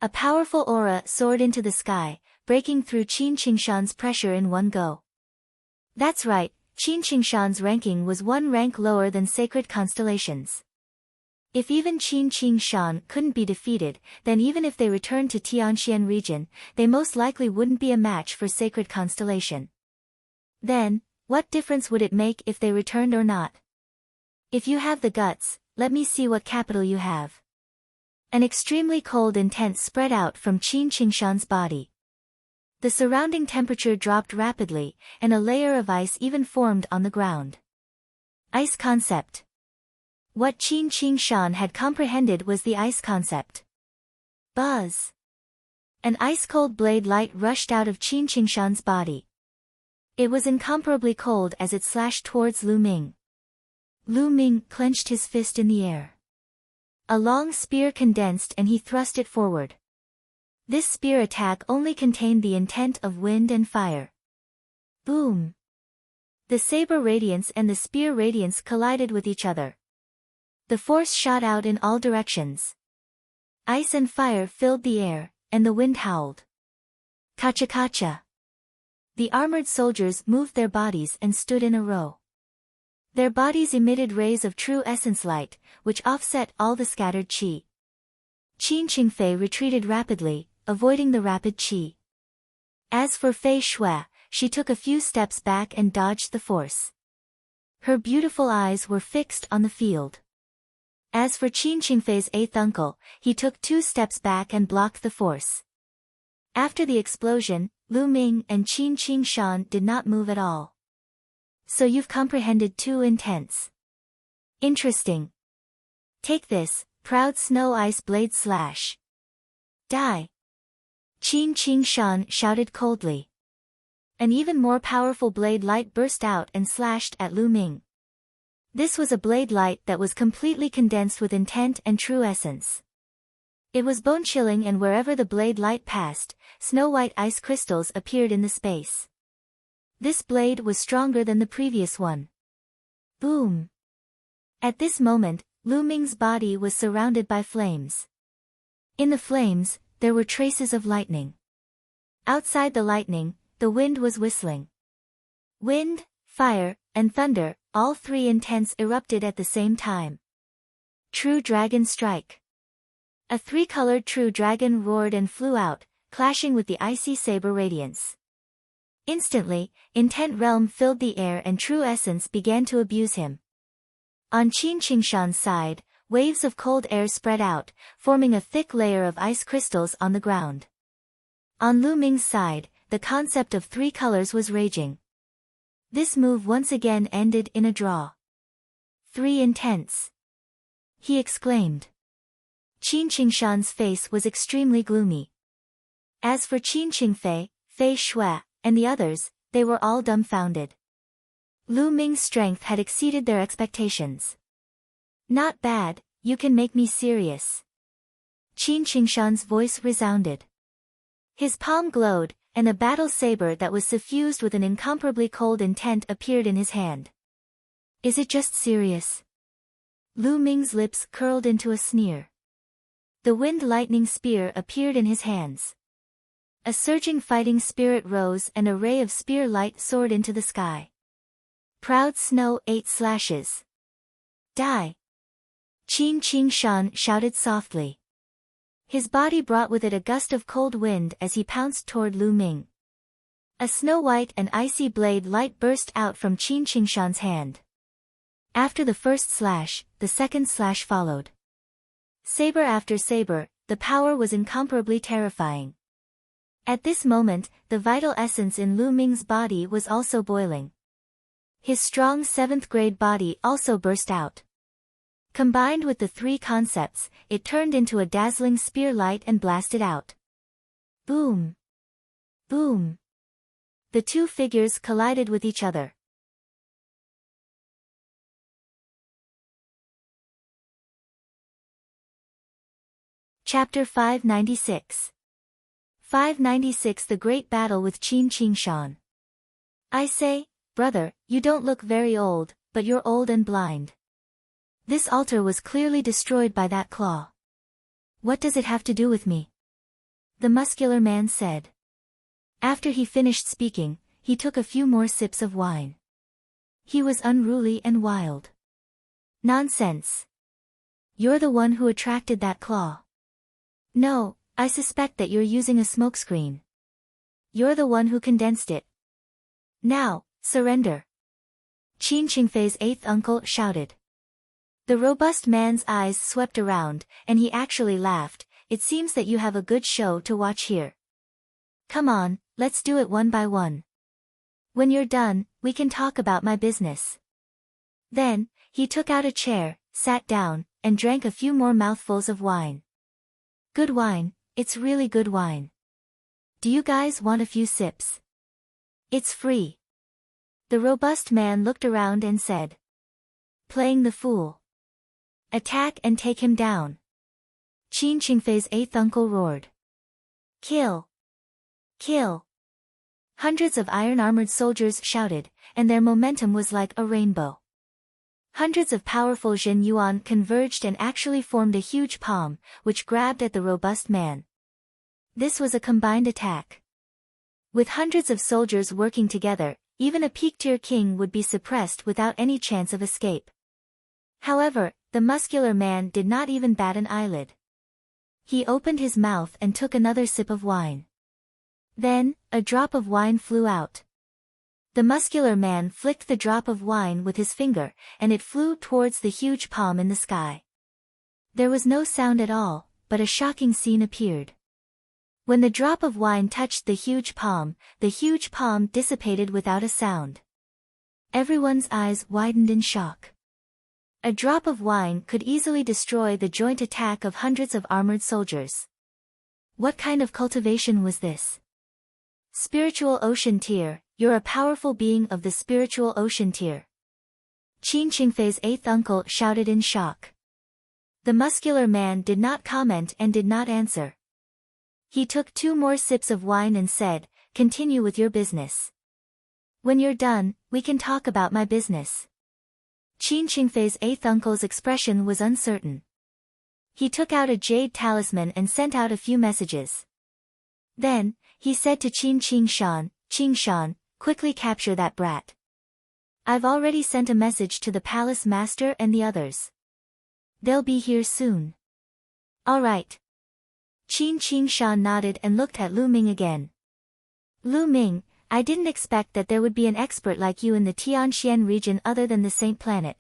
A powerful aura soared into the sky, breaking through Qin Qingshan's pressure in one go. That's right, Qin Qingshan's ranking was 1 rank lower than sacred constellations. If even Qin Qingshan couldn't be defeated, then even if they returned to Tianxian region, they most likely wouldn't be a match for sacred constellation. Then, what difference would it make if they returned or not? If you have the guts, let me see what capital you have. An extremely cold intent spread out from Qin Qingshan's body. The surrounding temperature dropped rapidly, and a layer of ice even formed on the ground. Ice concept. What Qin Qingshan had comprehended was the ice concept. Buzz! An ice-cold blade light rushed out of Qin Qingshan's body. It was incomparably cold as it slashed towards Lu Ming. Lu Ming clenched his fist in the air. A long spear condensed and he thrust it forward. This spear attack only contained the intent of wind and fire. Boom! The saber radiance and the spear radiance collided with each other. The force shot out in all directions. Ice and fire filled the air, and the wind howled. Kacha-kacha! The armored soldiers moved their bodies and stood in a row. Their bodies emitted rays of true essence light, which offset all the scattered qi. Qin Qingfei retreated rapidly, avoiding the rapid qi. As for Fei Shui, she took a few steps back and dodged the force. Her beautiful eyes were fixed on the field. As for Qin Qingfei's eighth uncle, he took 2 steps back and blocked the force. After the explosion, Lu Ming and Qin Qingshan did not move at all. So you've comprehended 2 intents. Interesting. Take this, proud snow ice blade slash. Die. Qin Qingshan shouted coldly. An even more powerful blade light burst out and slashed at Lu Ming. This was a blade light that was completely condensed with intent and true essence. It was bone-chilling, and wherever the blade light passed, snow-white ice crystals appeared in the space. This blade was stronger than the previous one. Boom! At this moment, Lu Ming's body was surrounded by flames. In the flames, there were traces of lightning. Outside the lightning, the wind was whistling. Wind, fire, and thunder, all 3 intents erupted at the same time. True Dragon Strike. A 3-colored true dragon roared and flew out, clashing with the icy saber radiance. Instantly, intent realm filled the air and true essence began to abuse him. On Qin Qingshan's side, waves of cold air spread out, forming a thick layer of ice crystals on the ground. On Lu Ming's side, the concept of 3 colors was raging. This move once again ended in a draw. 3 intents. He exclaimed. Qin Qingshan's face was extremely gloomy. As for Qin Qingfei, Fei Shui, and the others, they were all dumbfounded. Lu Ming's strength had exceeded their expectations. Not bad, you can make me serious. Qin Qingshan's voice resounded. His palm glowed, and a battle saber that was suffused with an incomparably cold intent appeared in his hand. Is it just serious? Lu Ming's lips curled into a sneer. The wind lightning spear appeared in his hands. A surging fighting spirit rose and a ray of spear light soared into the sky. Proud snow 8 slashes. Die. Qin Qingshan shouted softly. His body brought with it a gust of cold wind as he pounced toward Lu Ming. A snow-white and icy blade light burst out from Qin Qingshan's hand. After the first slash, the second slash followed. Saber after saber, the power was incomparably terrifying. At this moment, the vital essence in Lu Ming's body was also boiling. His strong 7th-grade body also burst out. Combined with the 3 concepts, it turned into a dazzling spear light and blasted out. Boom! Boom! The 2 figures collided with each other. Chapter 596. 596 The Great Battle with Qin Qingshan. I say, brother, you don't look very old, but you're old and blind. This altar was clearly destroyed by that claw. What does it have to do with me? The muscular man said. After he finished speaking, he took a few more sips of wine. He was unruly and wild. Nonsense. You're the one who attracted that claw. No, I suspect that you're using a smokescreen. You're the one who condensed it. Now, surrender. Qin Qingfei's 8th uncle shouted. The robust man's eyes swept around, and he actually laughed. It seems that you have a good show to watch here. Come on, let's do it one by one. When you're done, we can talk about my business. Then, he took out a chair, sat down, and drank a few more mouthfuls of wine. Good wine, it's really good wine. Do you guys want a few sips? It's free. The robust man looked around and said. Playing the fool. Attack and take him down. Qin Qingfei's 8th uncle roared. Kill! Kill! Hundreds of iron-armored soldiers shouted, and their momentum was like a rainbow. Hundreds of powerful Jin Yuan converged and actually formed a huge palm, which grabbed at the robust man. This was a combined attack. With hundreds of soldiers working together, even a peak-tier king would be suppressed without any chance of escape. However, the muscular man did not even bat an eyelid. He opened his mouth and took another sip of wine. Then, a drop of wine flew out. The muscular man flicked the drop of wine with his finger, and it flew towards the huge palm in the sky. There was no sound at all, but a shocking scene appeared. When the drop of wine touched the huge palm dissipated without a sound. Everyone's eyes widened in shock. A drop of wine could easily destroy the joint attack of hundreds of armored soldiers. What kind of cultivation was this? Spiritual ocean tier, you're a powerful being of the spiritual ocean tier. Qin Qingfei's eighth uncle shouted in shock. The muscular man did not comment and did not answer. He took 2 more sips of wine and said, "Continue with your business. When you're done, we can talk about my business." Qin Qingfei's eighth uncle's expression was uncertain. He took out a jade talisman and sent out a few messages. Then, he said to Qin Qingshan, quickly capture that brat. I've already sent a message to the palace master and the others. They'll be here soon. All right. Qin Qingshan nodded and looked at Lu Ming again. Lu Ming, I didn't expect that there would be an expert like you in the Tianxian region other than the Saint Planet.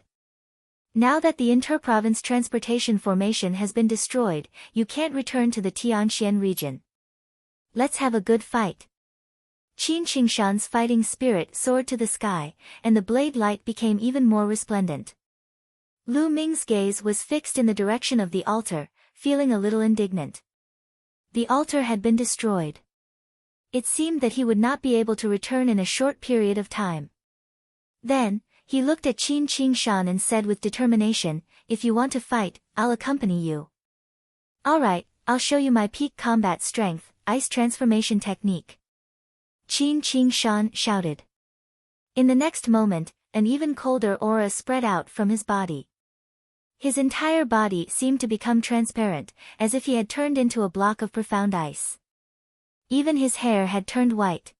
Now that the interprovince transportation formation has been destroyed, you can't return to the Tianxian region. Let's have a good fight. Qin Qingshan's fighting spirit soared to the sky, and the blade light became even more resplendent. Lu Ming's gaze was fixed in the direction of the altar, feeling a little indignant. The altar had been destroyed. It seemed that he would not be able to return in a short period of time. Then, he looked at Qin Qingshan and said with determination, "If you want to fight, I'll accompany you." "All right, I'll show you my peak combat strength, ice transformation technique." Qin Qingshan shouted. In the next moment, an even colder aura spread out from his body. His entire body seemed to become transparent, as if he had turned into a block of profound ice. Even his hair had turned white.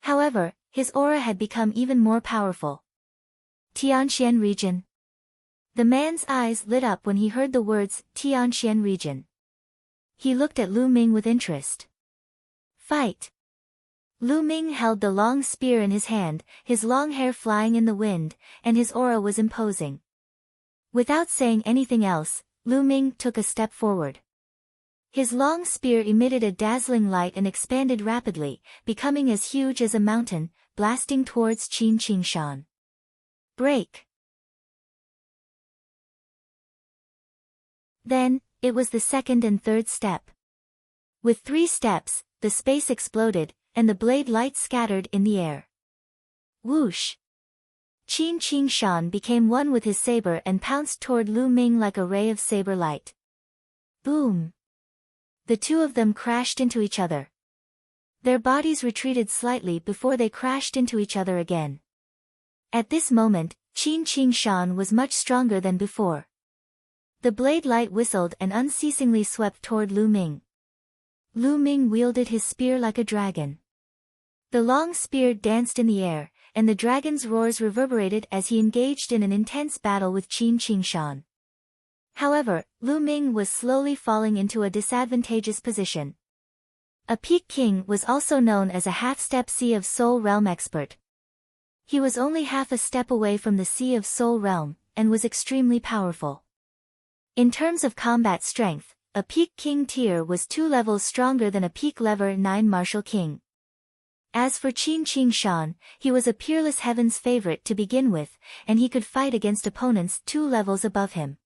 However, his aura had become even more powerful. Tianxian region. The man's eyes lit up when he heard the words, Tianxian region. He looked at Lu Ming with interest. Fight. Lu Ming held the long spear in his hand, his long hair flying in the wind, and his aura was imposing. Without saying anything else, Lu Ming took a step forward. His long spear emitted a dazzling light and expanded rapidly, becoming as huge as a mountain, blasting towards Qin Qingshan. Break! Then, it was the second and third step. With 3 steps, the space exploded, and the blade light scattered in the air. Whoosh! Qin Qingshan became one with his saber and pounced toward Lu Ming like a ray of saber light. Boom! The 2 of them crashed into each other. Their bodies retreated slightly before they crashed into each other again. At this moment, Qin Qingshan was much stronger than before. The blade light whistled and unceasingly swept toward Lu Ming. Lu Ming wielded his spear like a dragon. The long spear danced in the air, and the dragon's roars reverberated as he engaged in an intense battle with Qin Qingshan. However, Lu Ming was slowly falling into a disadvantageous position. A Peak King was also known as a half-step Sea of Soul Realm expert. He was only half a step away from the Sea of Soul Realm, and was extremely powerful. In terms of combat strength, a Peak King tier was 2 levels stronger than a Peak Level 9 Martial King. As for Qin Qingshan, he was a peerless heaven's favorite to begin with, and he could fight against opponents 2 levels above him.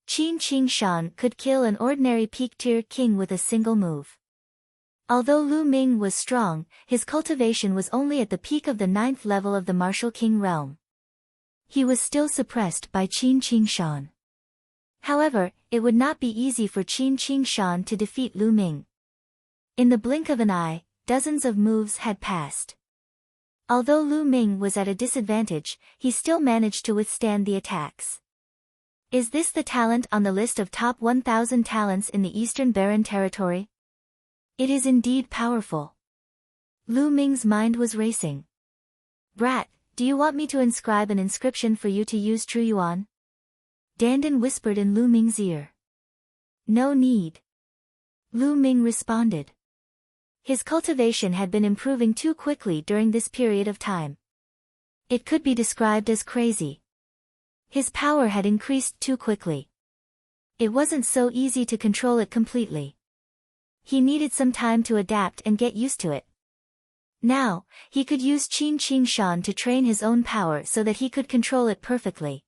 Qin Qingshan could kill an ordinary peak-tier king with a single move. Although Lu Ming was strong, his cultivation was only at the peak of the 9th level of the Martial King realm. He was still suppressed by Qin Qingshan. However, it would not be easy for Qin Qingshan to defeat Lu Ming. In the blink of an eye, dozens of moves had passed. Although Lu Ming was at a disadvantage, he still managed to withstand the attacks. Is this the talent on the list of top 1,000 talents in the Eastern Barren Territory? It is indeed powerful. Lu Ming's mind was racing. Brat, do you want me to inscribe an inscription for you to use True Yuan? Dandan whispered in Lu Ming's ear. No need. Lu Ming responded. His cultivation had been improving too quickly during this period of time. It could be described as crazy. His power had increased too quickly. It wasn't so easy to control it completely. He needed some time to adapt and get used to it. Now, he could use Qin Qing Shan to train his own power so that he could control it perfectly.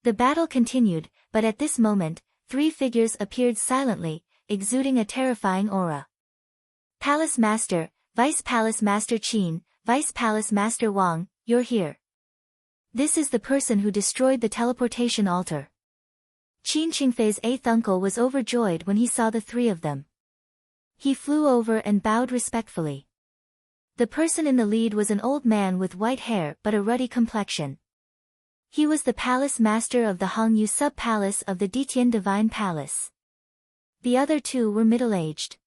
The battle continued, but at this moment, 3 figures appeared silently, exuding a terrifying aura. Palace Master, Vice Palace Master Qin, Vice Palace Master Wang, you're here. This is the person who destroyed the teleportation altar. Qin Qingfei's 8th uncle was overjoyed when he saw the 3 of them. He flew over and bowed respectfully. The person in the lead was an old man with white hair but a ruddy complexion. He was the palace master of the Hongyu sub-palace of the Ditian Divine Palace. The other 2 were middle-aged.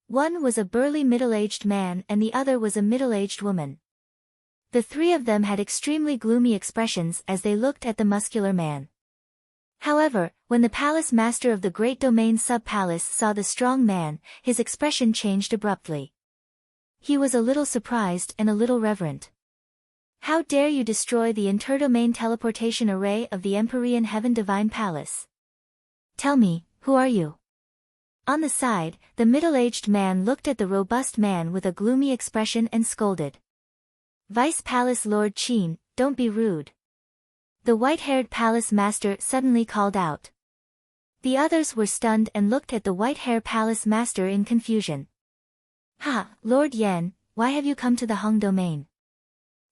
One was a burly middle-aged man and the other was a middle-aged woman. The 3 of them had extremely gloomy expressions as they looked at the muscular man. However, when the palace master of the Great Domain sub-palace saw the strong man, his expression changed abruptly. He was a little surprised and a little reverent. How dare you destroy the interdomain teleportation array of the Empyrean Heaven Divine Palace? Tell me, who are you? On the side, the middle-aged man looked at the robust man with a gloomy expression and scolded. Vice Palace Lord Qin, don't be rude. The white-haired palace master suddenly called out. The others were stunned and looked at the white-haired palace master in confusion. Ha, Lord Yan, why have you come to the Hong domain?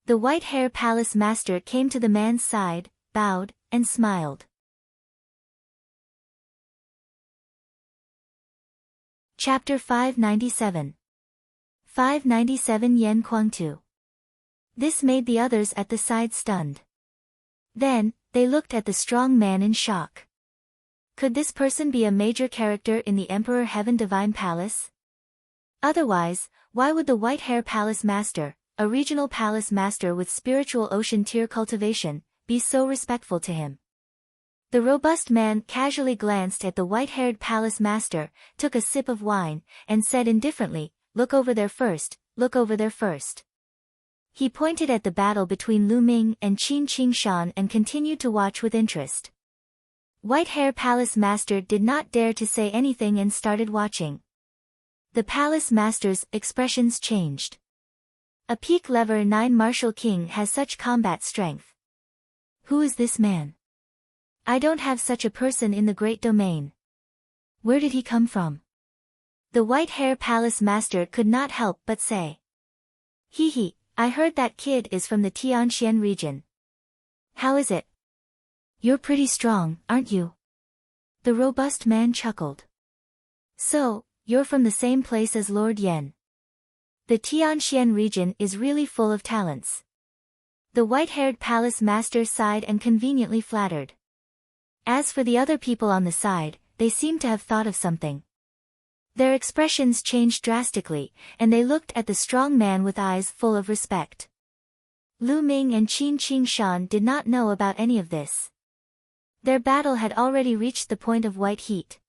The white-haired palace master came to the man's side, bowed, and smiled. Chapter 597. 597 Yen Kuangtu. This made the others at the side stunned. Then, they looked at the strong man in shock. Could this person be a major character in the Emperor Heaven Divine Palace? Otherwise, why would the white-hair palace master, a regional palace master with spiritual ocean tier cultivation, be so respectful to him? The robust man casually glanced at the white-haired palace master, took a sip of wine, and said indifferently, look over there first, look over there first. He pointed at the battle between Lu Ming and Qin Qing Shan and continued to watch with interest. White-hair palace master did not dare to say anything and started watching. The palace master's expressions changed. A peak level 9 martial king has such combat strength. Who is this man? I don't have such a person in the great domain. Where did he come from? The white-hair palace master could not help but say. Hee, I heard that kid is from the Tianxian region. How is it? You're pretty strong, aren't you? The robust man chuckled. So, you're from the same place as Lord Yan. The Tianxian region is really full of talents. The white-haired palace master sighed and conveniently flattered. As for the other people on the side, they seemed to have thought of something. Their expressions changed drastically, and they looked at the strong man with eyes full of respect. Lu Ming and Qin Qing Shan did not know about any of this. Their battle had already reached the point of white heat.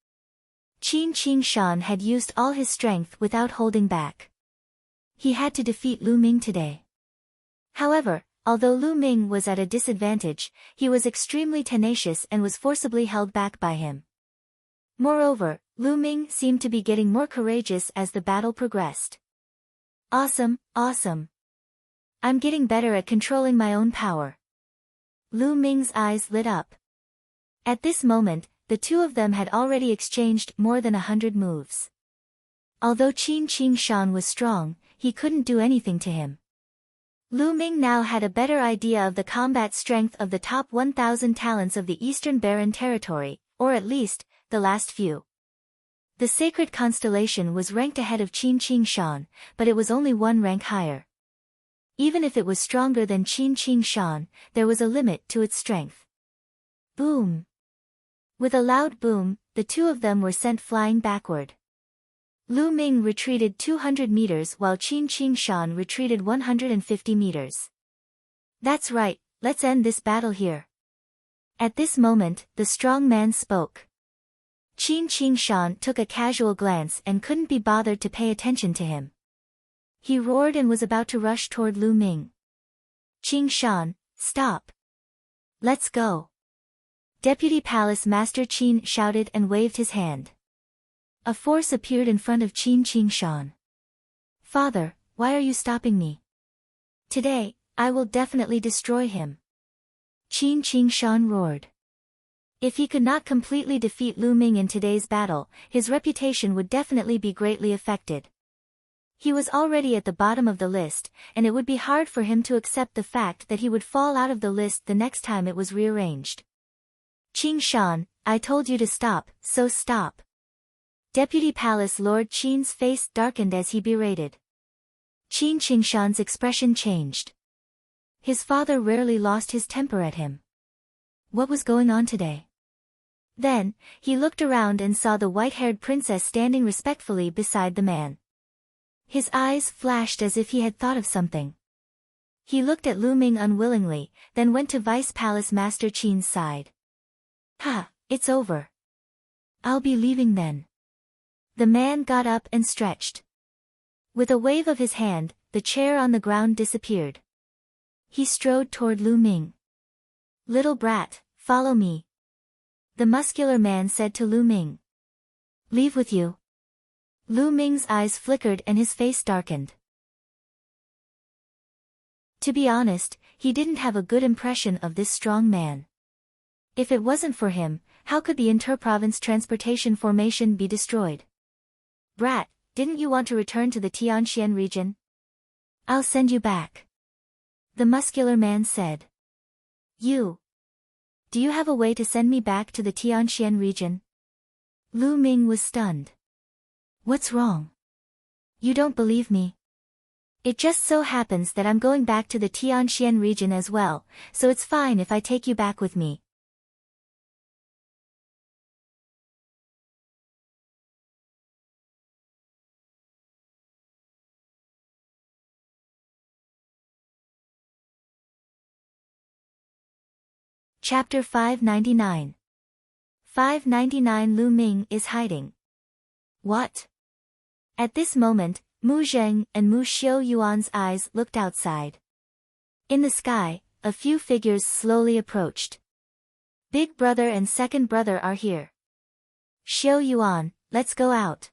Qin Qing Shan had used all his strength without holding back. He had to defeat Lu Ming today. However, although Lu Ming was at a disadvantage, he was extremely tenacious and was forcibly held back by him. Moreover, Lu Ming seemed to be getting more courageous as the battle progressed. Awesome, awesome. I'm getting better at controlling my own power. Lu Ming's eyes lit up. At this moment, the 2 of them had already exchanged more than 100 moves. Although Qin Qing Shan was strong, he couldn't do anything to him. Lu Ming now had a better idea of the combat strength of the top 1,000 talents of the Eastern Barren Territory, or at least, the last few. The sacred constellation was ranked ahead of Qin Qing Shan, but it was only 1 rank higher. Even if it was stronger than Qin Qing Shan, there was a limit to its strength. Boom! With a loud boom, the 2 of them were sent flying backward. Lu Ming retreated 200 meters while Qin Qingshan retreated 150 meters. That's right, let's end this battle here. At this moment, the strong man spoke. Qin Qingshan took a casual glance and couldn't be bothered to pay attention to him. He roared and was about to rush toward Lu Ming. Qingshan, stop. Let's go. Deputy Palace Master Qin shouted and waved his hand. A force appeared in front of Qin Qingshan. Father, why are you stopping me? Today, I will definitely destroy him. Qin Qingshan roared. If he could not completely defeat Lu Ming in today's battle, his reputation would definitely be greatly affected. He was already at the bottom of the list, and it would be hard for him to accept the fact that he would fall out of the list the next time it was rearranged. Qingshan, I told you to stop, so stop. Deputy Palace Lord Qin's face darkened as he berated. Qin Qingshan's expression changed. His father rarely lost his temper at him. What was going on today? Then, he looked around and saw the white-haired princess standing respectfully beside the man. His eyes flashed as if he had thought of something. He looked at Lu Ming unwillingly, then went to Vice Palace Master Qin's side. Ha, it's over. I'll be leaving then. The man got up and stretched. With a wave of his hand, the chair on the ground disappeared. He strode toward Lu Ming. Little brat, follow me. The muscular man said to Lu Ming. Leave with you. Lu Ming's eyes flickered and his face darkened. To be honest, he didn't have a good impression of this strong man. If it wasn't for him, how could the inter-province transportation formation be destroyed? Brat, didn't you want to return to the Tianxian region? I'll send you back. The muscular man said. Do you have a way to send me back to the Tianxian region? Lu Ming was stunned. What's wrong? You don't believe me? It just so happens that I'm going back to the Tianxian region as well, so it's fine if I take you back with me. Chapter 599. 599 Lu Ming is hiding. What? At this moment, Mu Zheng and Mu Xiaoyuan's eyes looked outside. In the sky, a few figures slowly approached. Big brother and second brother are here. Xiaoyuan, let's go out.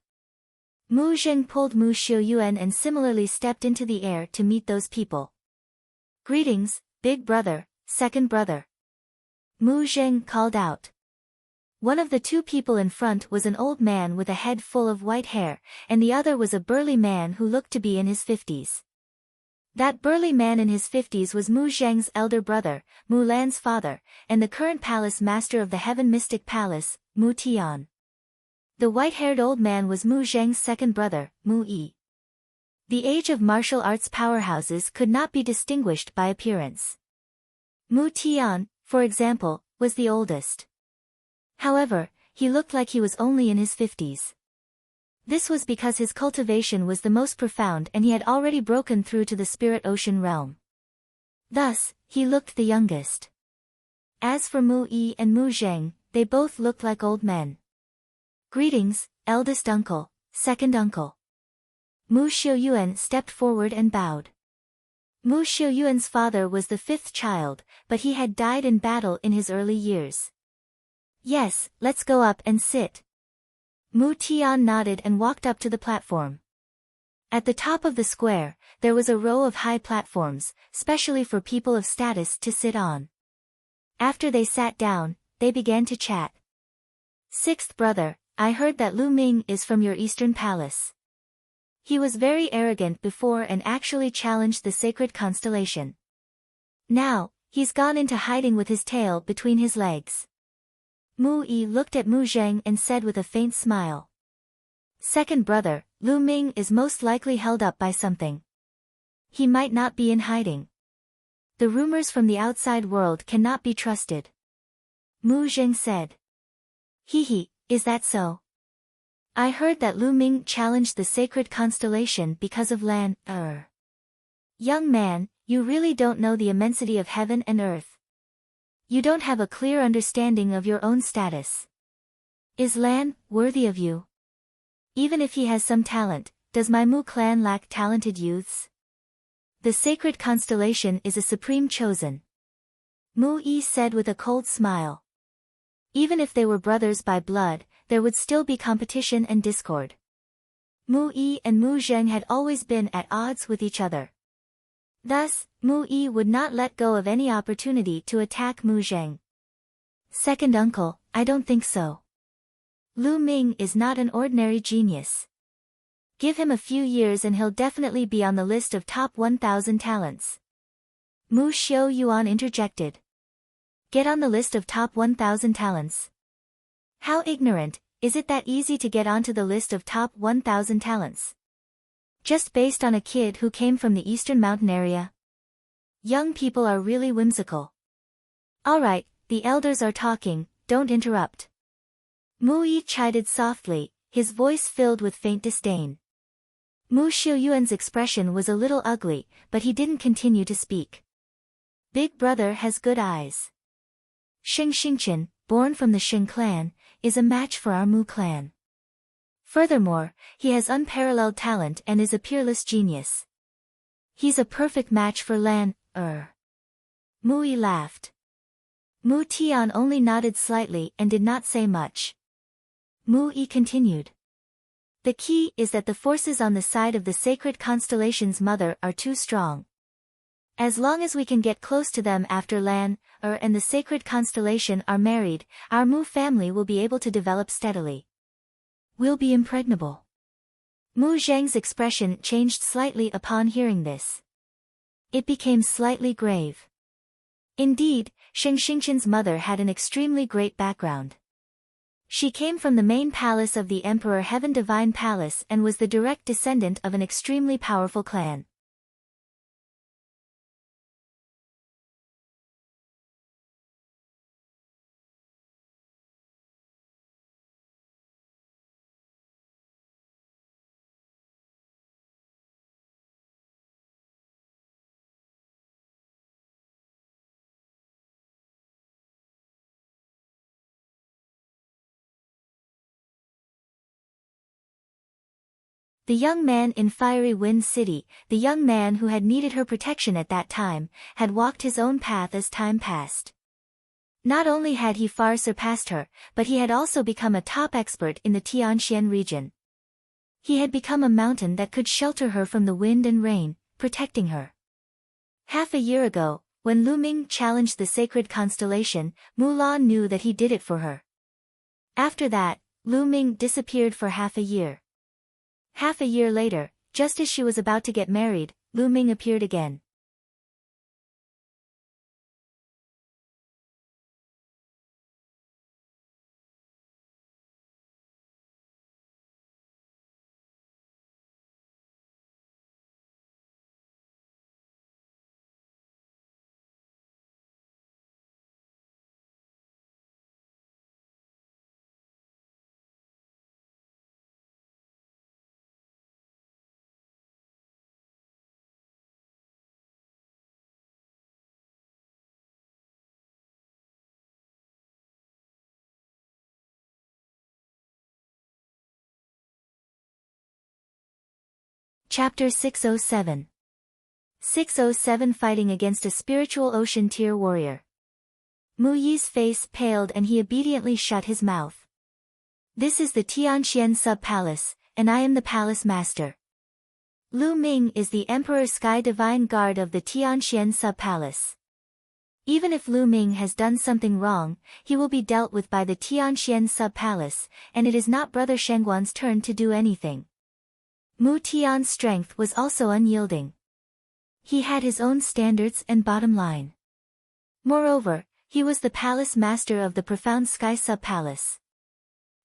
Mu Zheng pulled Mu Xiaoyuan and similarly stepped into the air to meet those people. Greetings, big brother, second brother. Mu Zheng called out. One of the two people in front was an old man with a head full of white hair, and the other was a burly man who looked to be in his 50s. That burly man in his 50s was Mu Zheng's elder brother, Mu Lan's father, and the current palace master of the Heaven Mystic Palace, Mu Tian. The white-haired old man was Mu Zheng's second brother, Mu Yi. The age of martial arts powerhouses could not be distinguished by appearance. Mu Tian, for example, was the oldest. However, he looked like he was only in his 50s. This was because his cultivation was the most profound and he had already broken through to the spirit ocean realm. Thus, he looked the youngest. As for Mu Yi and Mu Zheng, they both looked like old men. Greetings, eldest uncle, second uncle. Mu Xiaoyuan stepped forward and bowed. Mu Xiaoyuan's father was the fifth child, but he had died in battle in his early years. Yes, let's go up and sit. Mu Tian nodded and walked up to the platform. At the top of the square, there was a row of high platforms, specially for people of status to sit on. After they sat down, they began to chat. Sixth brother, I heard that Lu Ming is from your eastern palace. He was very arrogant before and actually challenged the sacred constellation. Now, he's gone into hiding with his tail between his legs. Mu Yi looked at Mu Zheng and said with a faint smile. Second brother, Lu Ming is most likely held up by something. He might not be in hiding. The rumors from the outside world cannot be trusted. Mu Zheng said. Is that so? I heard that Lu Ming challenged the sacred constellation because of Lan. Young man, you really don't know the immensity of heaven and earth. You don't have a clear understanding of your own status. Is Lan worthy of you? Even if he has some talent, does my Mu clan lack talented youths? The sacred constellation is a supreme chosen. Mu Yi said with a cold smile. Even if they were brothers by blood, there would still be competition and discord. Mu Yi and Mu Zheng had always been at odds with each other. Thus, Mu Yi would not let go of any opportunity to attack Mu Zheng. Second uncle, I don't think so. Lu Ming is not an ordinary genius. Give him a few years and he'll definitely be on the list of top 1,000 talents. Mu Xiu Yuan interjected. Get on the list of top 1,000 talents. How ignorant, is it that easy to get onto the list of top 1,000 talents? Just based on a kid who came from the eastern mountain area? Young people are really whimsical. Alright, the elders are talking, don't interrupt. Mu Yi chided softly, his voice filled with faint disdain. Mu Xiuyuan's expression was a little ugly, but he didn't continue to speak. Big brother has good eyes. Sheng Xingchen, born from the Sheng clan, is a match for our Mu clan. Furthermore, he has unparalleled talent and is a peerless genius. He's a perfect match for Lan. Mu Yi laughed. Mu Tian only nodded slightly and did not say much. Mu Yi continued. The key is that the forces on the side of the sacred constellation's mother are too strong. As long as we can get close to them after Lan, and the sacred constellation are married, our Mu family will be able to develop steadily. We'll be impregnable. Mu Zheng's expression changed slightly upon hearing this. It became slightly grave. Indeed, Sheng Xingchen's mother had an extremely great background. She came from the main palace of the Emperor Heaven Divine Palace and was the direct descendant of an extremely powerful clan. The young man in Fiery Wind City, the young man who had needed her protection at that time, had walked his own path as time passed. Not only had he far surpassed her, but he had also become a top expert in the Tianxian region. He had become a mountain that could shelter her from the wind and rain, protecting her. Half a year ago, when Lu Ming challenged the sacred constellation, Mulan knew that he did it for her. After that, Lu Ming disappeared for half a year. Half a year later, just as she was about to get married, Lu Ming appeared again. Chapter 607. 607 Fighting against a spiritual ocean tier warrior. Mu Yi's face paled and he obediently shut his mouth. This is the Tianxian sub-palace, and I am the palace master. Lu Ming is the Emperor Sky Divine Guard of the Tianxian sub-palace. Even if Lu Ming has done something wrong, he will be dealt with by the Tianxian sub-palace, and it is not Brother Shengguan's turn to do anything. Mu Tian's strength was also unyielding. He had his own standards and bottom line. Moreover, he was the palace master of the profound sky sub-palace.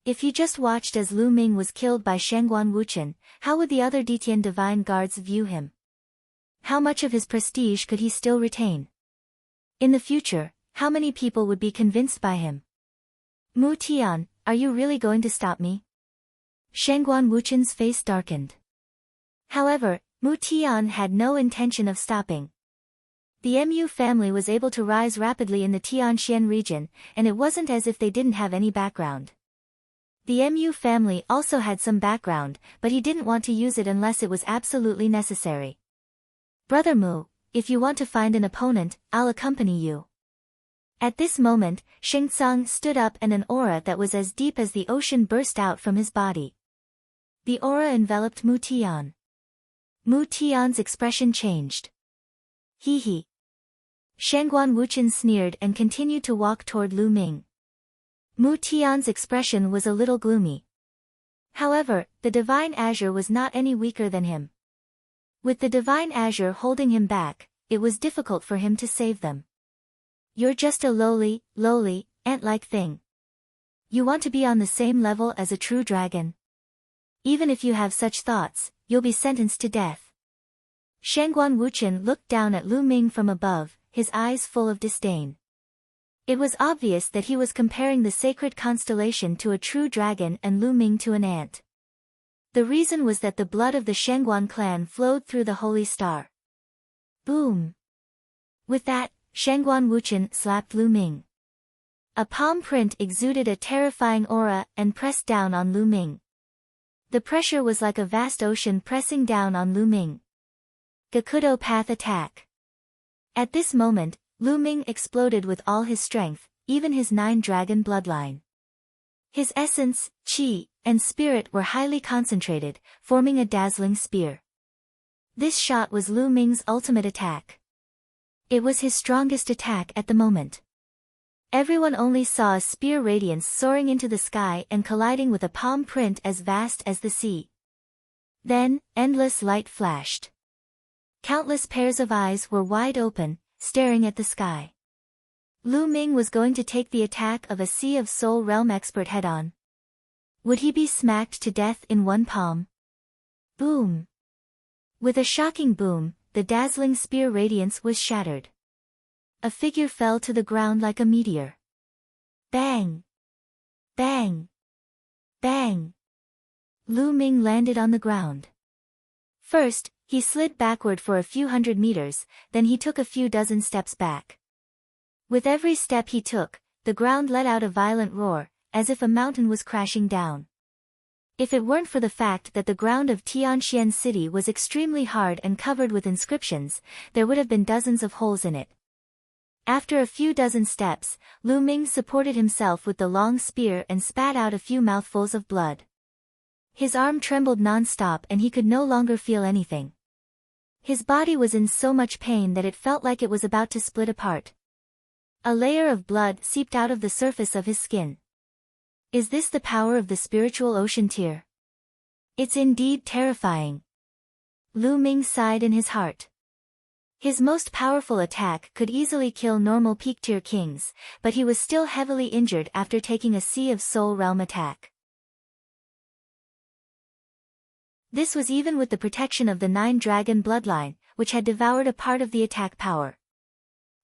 If he just watched as Lu Ming was killed by Shengguan Wuchen, how would the other Ditian divine guards view him? How much of his prestige could he still retain? In the future, how many people would be convinced by him? Mu Tian, are you really going to stop me? Shangguan Wuchen's face darkened. However, Mu Tian had no intention of stopping. The Mu family was able to rise rapidly in the Tianxian region, and it wasn't as if they didn't have any background. The Mu family also had some background, but he didn't want to use it unless it was absolutely necessary. Brother Mu, if you want to find an opponent, I'll accompany you. At this moment, Sheng Tsang stood up and an aura that was as deep as the ocean burst out from his body. The aura enveloped Mu Tian. Mu Tian's expression changed. Hee hee. Shangguan Wuchen sneered and continued to walk toward Lu Ming. Mu Tian's expression was a little gloomy. However, the divine azure was not any weaker than him. With the divine azure holding him back, it was difficult for him to save them. You're just a lowly, ant-like thing. You want to be on the same level as a true dragon? Even if you have such thoughts, you'll be sentenced to death. Shangguan Wuchen looked down at Lu Ming from above, his eyes full of disdain. It was obvious that he was comparing the sacred constellation to a true dragon and Lu Ming to an ant. The reason was that the blood of the Shangguan clan flowed through the holy star. Boom! With that, Shangguan Wuchen slapped Lu Ming. A palm print exuded a terrifying aura and pressed down on Lu Ming. The pressure was like a vast ocean pressing down on Lu Ming. Gakudo Path Attack. At this moment, Lu Ming exploded with all his strength, even his 9-dragon bloodline. His essence, qi, and spirit were highly concentrated, forming a dazzling spear. This shot was Lu Ming's ultimate attack. It was his strongest attack at the moment. Everyone only saw a spear radiance soaring into the sky and colliding with a palm print as vast as the sea. Then, endless light flashed. Countless pairs of eyes were wide open, staring at the sky. Lu Ming was going to take the attack of a Sea of Soul Realm expert head-on. Would he be smacked to death in one palm? Boom! With a shocking boom, the dazzling spear radiance was shattered. A figure fell to the ground like a meteor. Bang! Bang! Bang! Lu Ming landed on the ground. First, he slid backward for a few hundred meters, then he took a few dozen steps back. With every step he took, the ground let out a violent roar, as if a mountain was crashing down. If it weren't for the fact that the ground of Tianxian City was extremely hard and covered with inscriptions, there would have been dozens of holes in it. After a few dozen steps, Lu Ming supported himself with the long spear and spat out a few mouthfuls of blood. His arm trembled non-stop and he could no longer feel anything. His body was in so much pain that it felt like it was about to split apart. A layer of blood seeped out of the surface of his skin. Is this the power of the spiritual ocean tier? It's indeed terrifying. Lu Ming sighed in his heart. His most powerful attack could easily kill normal peak-tier kings, but he was still heavily injured after taking a Sea of Soul Realm attack. This was even with the protection of the 9-dragon bloodline, which had devoured a part of the attack power.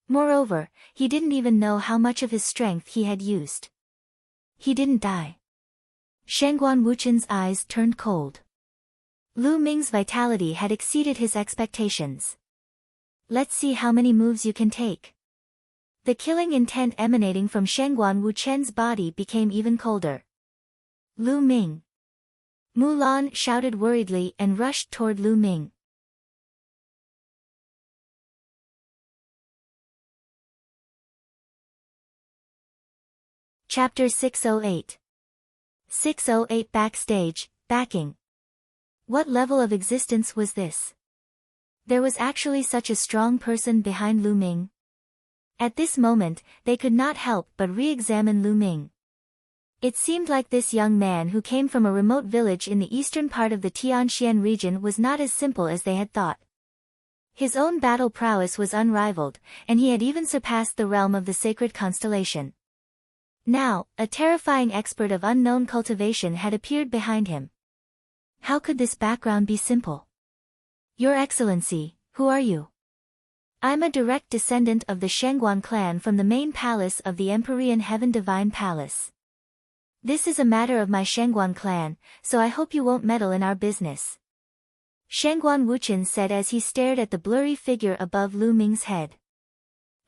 Moreover, he didn't even know how much of his strength he had used. He didn't die. Shangguan Wuchen's eyes turned cold. Lu Ming's vitality had exceeded his expectations. Let's see how many moves you can take. The killing intent emanating from Shangguan Wuchen's body became even colder. Lu Ming! Mulan shouted worriedly and rushed toward Lu Ming. Chapter 608. 608 Backstage, Backing. What level of existence was this? There was actually such a strong person behind Lu Ming. At this moment, they could not help but re-examine Lu Ming. It seemed like this young man who came from a remote village in the eastern part of the Tianxian region was not as simple as they had thought. His own battle prowess was unrivaled, and he had even surpassed the realm of the sacred constellation. Now, a terrifying expert of unknown cultivation had appeared behind him. How could this background be simple? Your Excellency, who are you? I'm a direct descendant of the Shangguan clan from the main palace of the Empyrean Heaven Divine Palace. This is a matter of my Shangguan clan, so I hope you won't meddle in our business. Shangguan Wuchen said as he stared at the blurry figure above Lu Ming's head.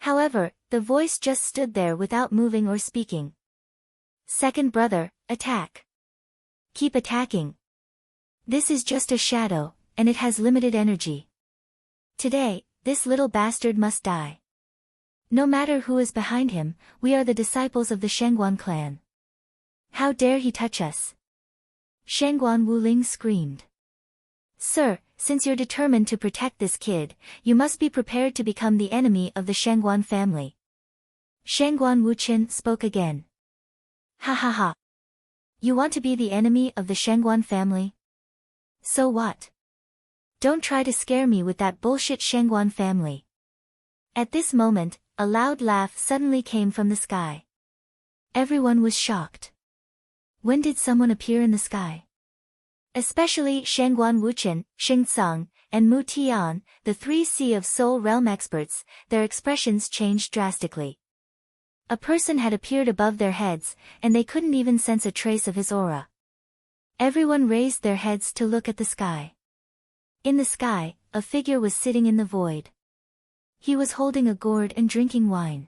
However, the voice just stood there without moving or speaking. Second brother, attack. Keep attacking. This is just a shadow, and it has limited energy. Today, this little bastard must die. No matter who is behind him, we are the disciples of the Shangguan clan. How dare he touch us? Shangguan Wuling screamed. Sir, since you're determined to protect this kid, you must be prepared to become the enemy of the Shangguan family. Shangguan Wuchen spoke again. Ha ha ha. You want to be the enemy of the Shangguan family? So what? Don't try to scare me with that bullshit Shangguan family. At this moment, a loud laugh suddenly came from the sky. Everyone was shocked. When did someone appear in the sky? Especially Shangguan Wuchen, Xingcang, and Mu Tian, the 3C of Soul Realm experts, their expressions changed drastically. A person had appeared above their heads, and they couldn't even sense a trace of his aura. Everyone raised their heads to look at the sky. In the sky, a figure was sitting in the void. He was holding a gourd and drinking wine.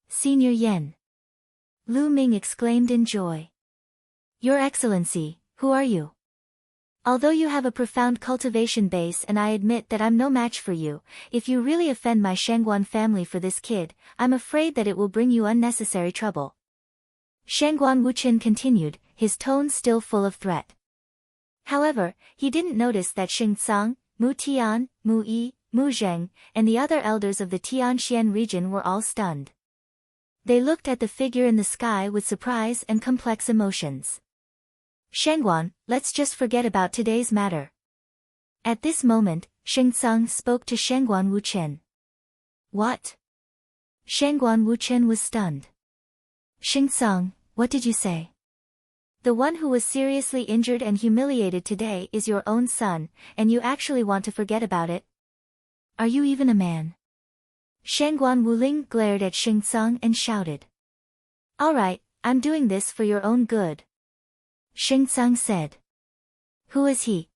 Senior Yen. Lu Ming exclaimed in joy. Your Excellency, who are you? Although you have a profound cultivation base and I admit that I'm no match for you, if you really offend my Shangguan family for this kid, I'm afraid that it will bring you unnecessary trouble. Shangguan Wuchen continued, his tone still full of threat. However, he didn't notice that Xingcang, Mu Tian, Mu Yi, Mu Zheng, and the other elders of the Tianxian region were all stunned. They looked at the figure in the sky with surprise and complex emotions. Shangguan, let's just forget about today's matter. At this moment, Xingcang spoke to Shangguan Wuchen. What? Shangguan Wuchen was stunned. Xingcang, what did you say? The one who was seriously injured and humiliated today is your own son, and you actually want to forget about it? Are you even a man? Shangguan Wuling glared at Xingcang and shouted. Alright, I'm doing this for your own good. Xingcang said. Who is he?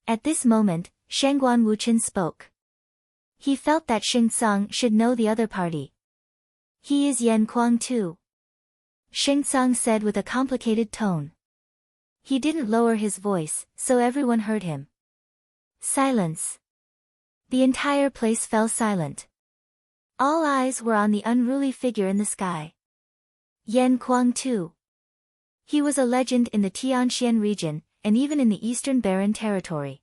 At this moment, Shangguan Wuchen spoke. He felt that Xingcang should know the other party. He is Yan Kuang too. Xingcang said with a complicated tone. He didn't lower his voice, so everyone heard him. Silence. The entire place fell silent. All eyes were on the unruly figure in the sky. Yan Kuang too. He was a legend in the Tianxian region, and even in the Eastern Barren Territory.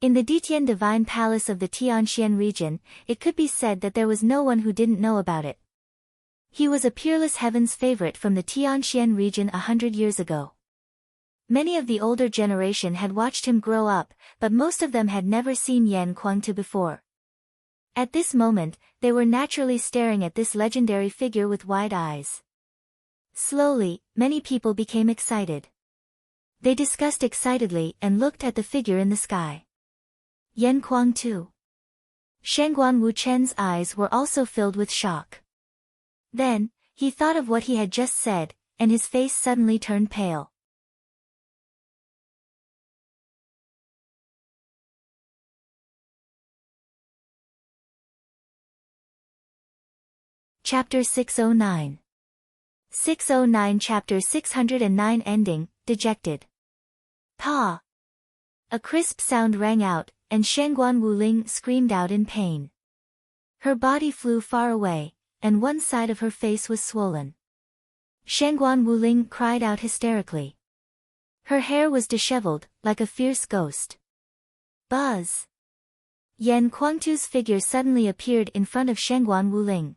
In the Ditian Divine Palace of the Tianxian region, it could be said that there was no one who didn't know about it. He was a peerless heaven's favorite from the Tianxian region 100 years ago. Many of the older generation had watched him grow up, but most of them had never seen Yan Kuangtu before. At this moment, they were naturally staring at this legendary figure with wide eyes. Slowly, many people became excited. They discussed excitedly and looked at the figure in the sky. Yan Kuangtu. Shangguan Wuchen's eyes were also filled with shock. Then, he thought of what he had just said, and his face suddenly turned pale. Chapter 609. 609 Chapter 609 Ending, Dejected. Pa! A crisp sound rang out, and Shangguan Wuling screamed out in pain. Her body flew far away, and one side of her face was swollen. Shangguan Wuling cried out hysterically. Her hair was disheveled, like a fierce ghost. Buzz! Yan Kuangtu's figure suddenly appeared in front of Shangguan Wuling.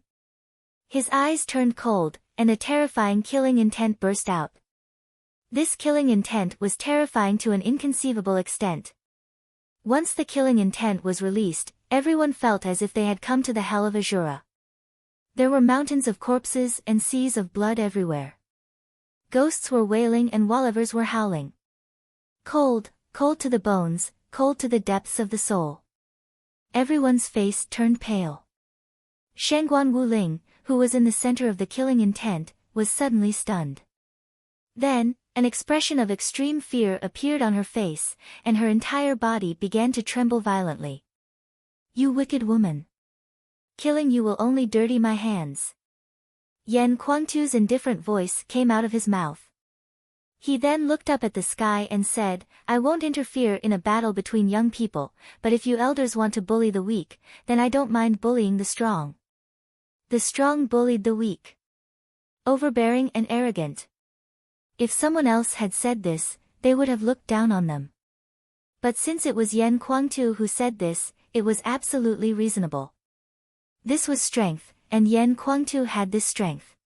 His eyes turned cold, and a terrifying killing intent burst out. This killing intent was terrifying to an inconceivable extent. Once the killing intent was released, everyone felt as if they had come to the hell of Azura. There were mountains of corpses and seas of blood everywhere. Ghosts were wailing and Wallivers were howling. Cold, cold to the bones, cold to the depths of the soul. Everyone's face turned pale. Shangguan Wuling, who was in the center of the killing intent, was suddenly stunned. Then, an expression of extreme fear appeared on her face, and her entire body began to tremble violently. You wicked woman! Killing you will only dirty my hands. Yan Kuangtu's indifferent voice came out of his mouth. He then looked up at the sky and said, I won't interfere in a battle between young people, but if you elders want to bully the weak, then I don't mind bullying the strong. The strong bullied the weak. Overbearing and arrogant. If someone else had said this, they would have looked down on them. But since it was Yan Kuangtu who said this, it was absolutely reasonable. This was strength, and Yan Kuangtu had this strength.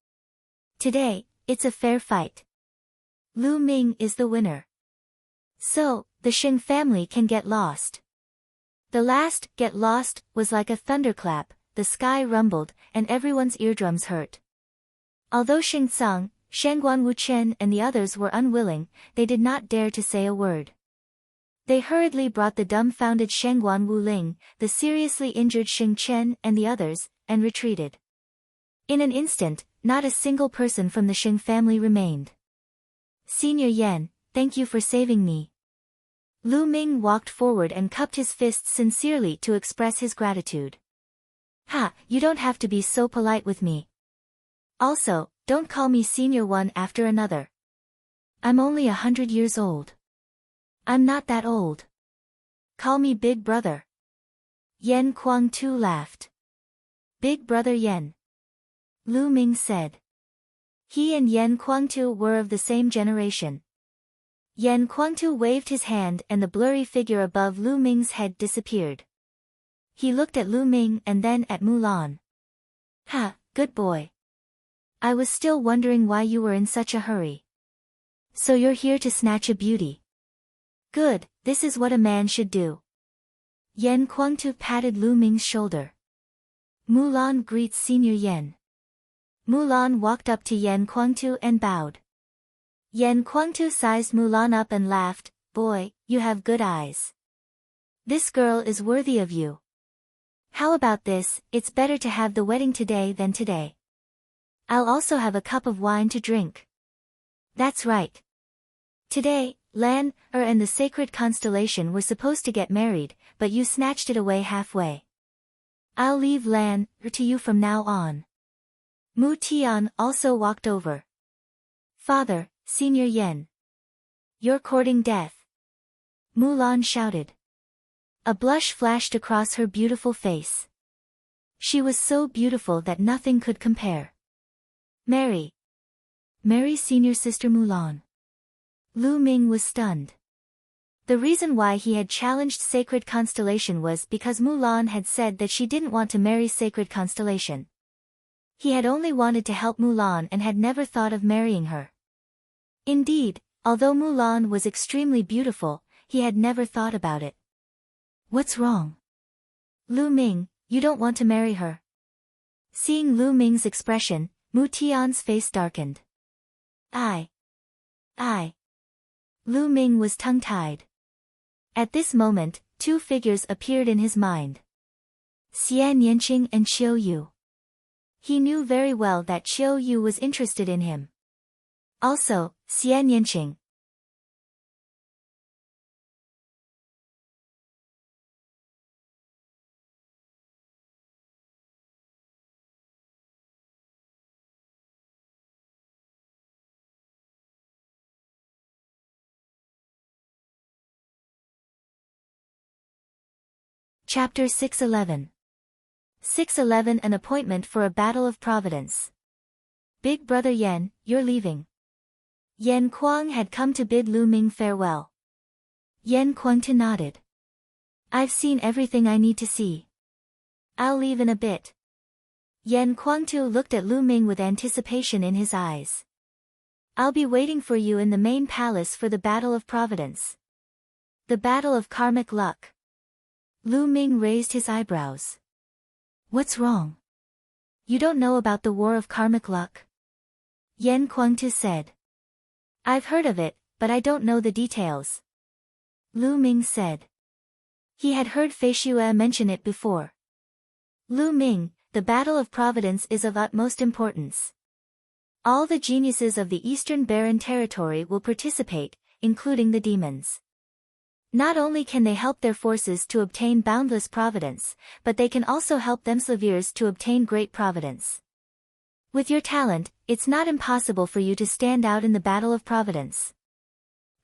Today, it's a fair fight. Lu Ming is the winner. So, the Sheng family can get lost. The last, get lost, was like a thunderclap, the sky rumbled, and everyone's eardrums hurt. Although Xing Tsang, Shangguan Wuchen and the others were unwilling, they did not dare to say a word. They hurriedly brought the dumbfounded Shangguan Wuling, the seriously injured Xing Chen and the others, and retreated. In an instant, not a single person from the Xing family remained. Senior Yan, thank you for saving me. Lu Ming walked forward and cupped his fists sincerely to express his gratitude. Ha, you don't have to be so polite with me. Also, don't call me senior one after another. I'm only 100 years old. I'm not that old. Call me Big Brother. Yan Kuangtu laughed. Big Brother Yan. Lu Ming said. He and Yan Kuangtu were of the same generation. Yan Kuangtu waved his hand and the blurry figure above Lu Ming's head disappeared. He looked at Lu Ming and then at Mulan. Ha, good boy. I was still wondering why you were in such a hurry. So you're here to snatch a beauty. Good, this is what a man should do. Yan Kuangtu patted Lu Ming's shoulder. Mulan greets Senior Yan. Mulan walked up to Yan Kuangtu and bowed. Yan Kuangtu sized Mulan up and laughed, boy, you have good eyes. This girl is worthy of you. How about this, it's better to have the wedding today than today. I'll also have a cup of wine to drink. That's right. Today, Lan, and the sacred constellation were supposed to get married, but you snatched it away halfway. I'll leave Lan, to you from now on. Mu Tian also walked over. Father, Senior Yan. You're courting death. Mulan shouted. A blush flashed across her beautiful face. She was so beautiful that nothing could compare. Marry. Marry senior sister Mulan. Lu Ming was stunned. The reason why he had challenged Sacred Constellation was because Mulan had said that she didn't want to marry Sacred Constellation. He had only wanted to help Mulan and had never thought of marrying her. Indeed, although Mulan was extremely beautiful, he had never thought about it. What's wrong? Lu Ming, you don't want to marry her? Seeing Lu Ming's expression, Mu Tian's face darkened. I. Lu Ming was tongue-tied. At this moment, two figures appeared in his mind. Xian Yanqing and Qiu Yu. He knew very well that Qiu Yu was interested in him. Also, Xian Yanqing. Chapter 611. 611 An appointment for a battle of Providence. Big Brother Yan, you're leaving. Yan Kuang had come to bid Lu Ming farewell. Yan Kuangtu nodded. I've seen everything I need to see. I'll leave in a bit. Yan Kuangtu looked at Lu Ming with anticipation in his eyes. I'll be waiting for you in the main palace for the Battle of Providence. The Battle of Karmic Luck. Lu Ming raised his eyebrows. What's wrong? You don't know about the War of Karmic Luck? Yan Kuangtu said. I've heard of it, but I don't know the details. Lu Ming said. He had heard Fei Xue mention it before. Lu Ming, the Battle of Providence is of utmost importance. All the geniuses of the Eastern Barren Territory will participate, including the demons. Not only can they help their forces to obtain boundless providence, but they can also help themselves to obtain great providence. With your talent, it's not impossible for you to stand out in the Battle of Providence.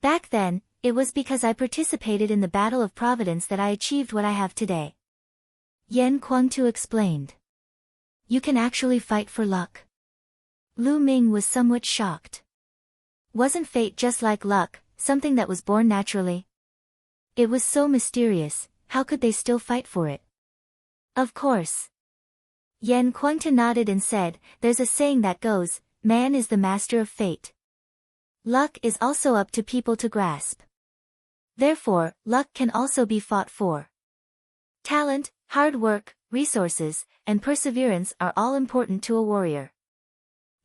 Back then, it was because I participated in the Battle of Providence that I achieved what I have today. Yan Kuangtu explained. You can actually fight for luck. Lu Ming was somewhat shocked. Wasn't fate just like luck, something that was born naturally? It was so mysterious, how could they still fight for it? Of course. Yan Kuangtu nodded and said, there's a saying that goes, man is the master of fate. Luck is also up to people to grasp. Therefore, luck can also be fought for. Talent, hard work, resources, and perseverance are all important to a warrior.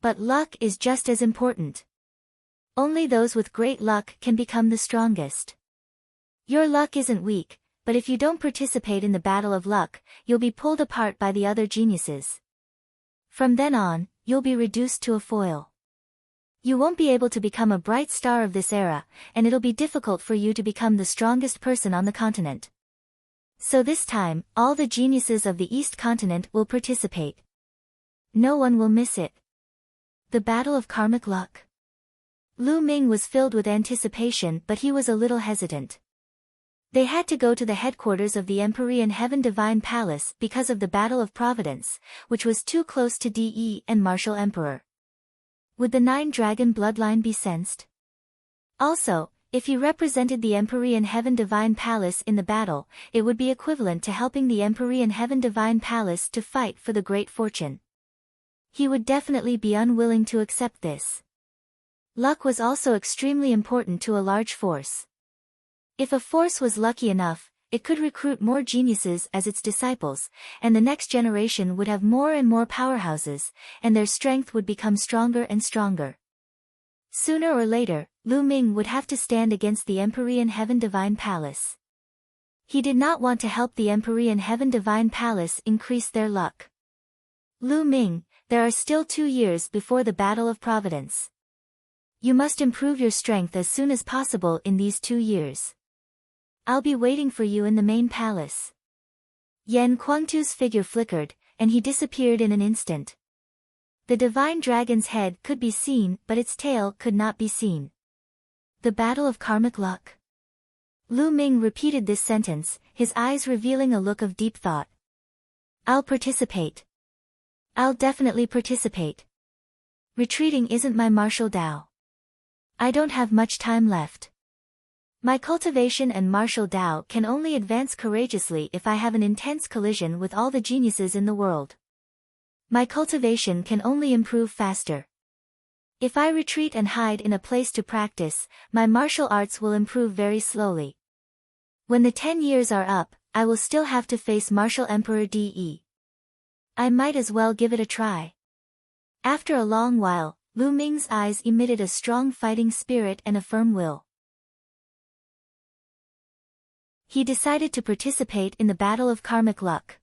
But luck is just as important. Only those with great luck can become the strongest. Your luck isn't weak, but if you don't participate in the battle of luck, you'll be pulled apart by the other geniuses. From then on, you'll be reduced to a foil. You won't be able to become a bright star of this era, and it'll be difficult for you to become the strongest person on the continent. So this time, all the geniuses of the East Continent will participate. No one will miss it. The Battle of Karmic Luck. Lu Ming was filled with anticipation, but he was a little hesitant. They had to go to the headquarters of the Empyrean Heaven Divine Palace because of the Battle of Providence, which was too close to De and Martial Emperor. Would the Nine-Dragon bloodline be sensed? Also, if he represented the Empyrean Heaven Divine Palace in the battle, it would be equivalent to helping the Empyrean Heaven Divine Palace to fight for the great fortune. He would definitely be unwilling to accept this. Luck was also extremely important to a large force. If a force was lucky enough, it could recruit more geniuses as its disciples, and the next generation would have more and more powerhouses, and their strength would become stronger and stronger. Sooner or later, Lu Ming would have to stand against the Empyrean Heaven Divine Palace. He did not want to help the Empyrean Heaven Divine Palace increase their luck. Lu Ming, there are still 2 years before the Battle of Providence. You must improve your strength as soon as possible in these 2 years. I'll be waiting for you in the main palace. Yan Kuangtu's figure flickered, and he disappeared in an instant. The divine dragon's head could be seen, but its tail could not be seen. The Battle of Karmic Luck. Lu Ming repeated this sentence, his eyes revealing a look of deep thought. I'll participate. I'll definitely participate. Retreating isn't my martial Tao. I don't have much time left. My cultivation and martial Tao can only advance courageously if I have an intense collision with all the geniuses in the world. My cultivation can only improve faster. If I retreat and hide in a place to practice, my martial arts will improve very slowly. When the 10 years are up, I will still have to face Martial Emperor De. I might as well give it a try. After a long while, Lu Ming's eyes emitted a strong fighting spirit and a firm will. He decided to participate in the Battle of Karmic Luck.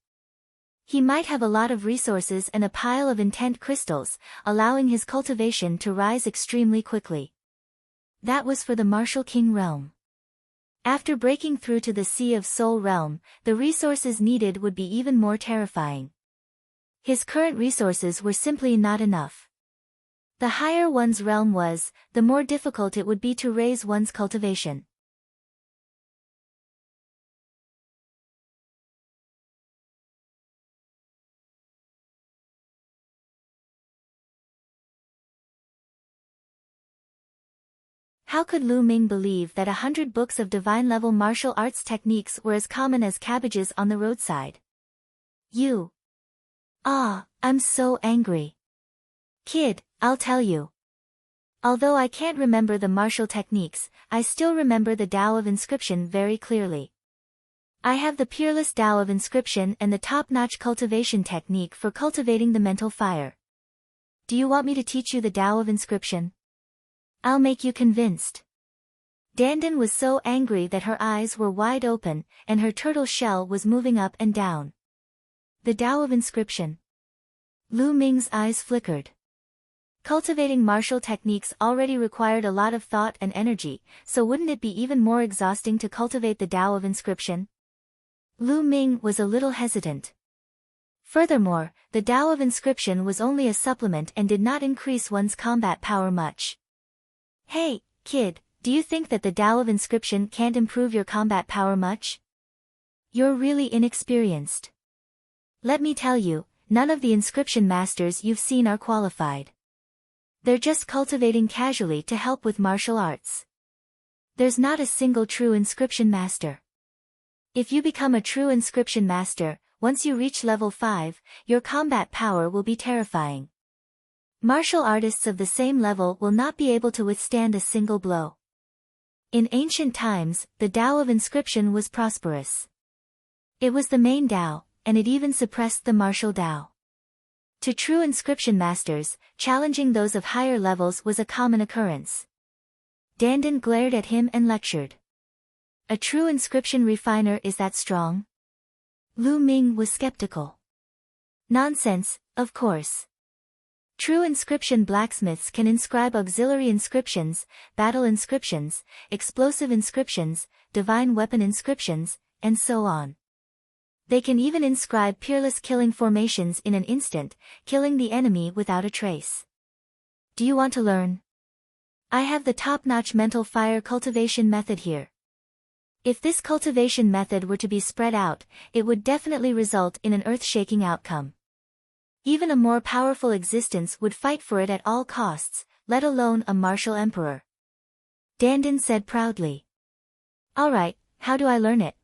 He might have a lot of resources and a pile of intent crystals, allowing his cultivation to rise extremely quickly. That was for the Martial King realm. After breaking through to the Sea of Soul realm, the resources needed would be even more terrifying. His current resources were simply not enough. The higher one's realm was, the more difficult it would be to raise one's cultivation. How could Lu Ming believe that 100 books of divine-level martial arts techniques were as common as cabbages on the roadside? I'm so angry. Kid, I'll tell you. Although I can't remember the martial techniques, I still remember the Tao of Inscription very clearly. I have the peerless Tao of Inscription and the top-notch cultivation technique for cultivating the mental fire. Do you want me to teach you the Tao of Inscription? I'll make you convinced. Dandan was so angry that her eyes were wide open, and her turtle shell was moving up and down. The Tao of Inscription. Lu Ming's eyes flickered. Cultivating martial techniques already required a lot of thought and energy, so wouldn't it be even more exhausting to cultivate the Tao of inscription? Lu Ming was a little hesitant. Furthermore, the Tao of inscription was only a supplement and did not increase one's combat power much. Hey, kid, do you think that the Tao of inscription can't improve your combat power much? You're really inexperienced. Let me tell you, none of the inscription masters you've seen are qualified. They're just cultivating casually to help with martial arts. There's not a single true inscription master. If you become a true inscription master, once you reach level 5, your combat power will be terrifying. Martial artists of the same level will not be able to withstand a single blow. In ancient times, the Tao of inscription was prosperous. It was the main Tao, and it even suppressed the martial Tao. To true inscription masters, challenging those of higher levels was a common occurrence. Dandan glared at him and lectured. A true inscription refiner is that strong? Lu Ming was skeptical. Nonsense, of course. True inscription blacksmiths can inscribe auxiliary inscriptions, battle inscriptions, explosive inscriptions, divine weapon inscriptions, and so on. They can even inscribe peerless killing formations in an instant, killing the enemy without a trace. Do you want to learn? I have the top-notch mental fire cultivation method here. If this cultivation method were to be spread out, it would definitely result in an earth-shaking outcome. Even a more powerful existence would fight for it at all costs, let alone a martial emperor. Dandan said proudly. Alright, how do I learn it?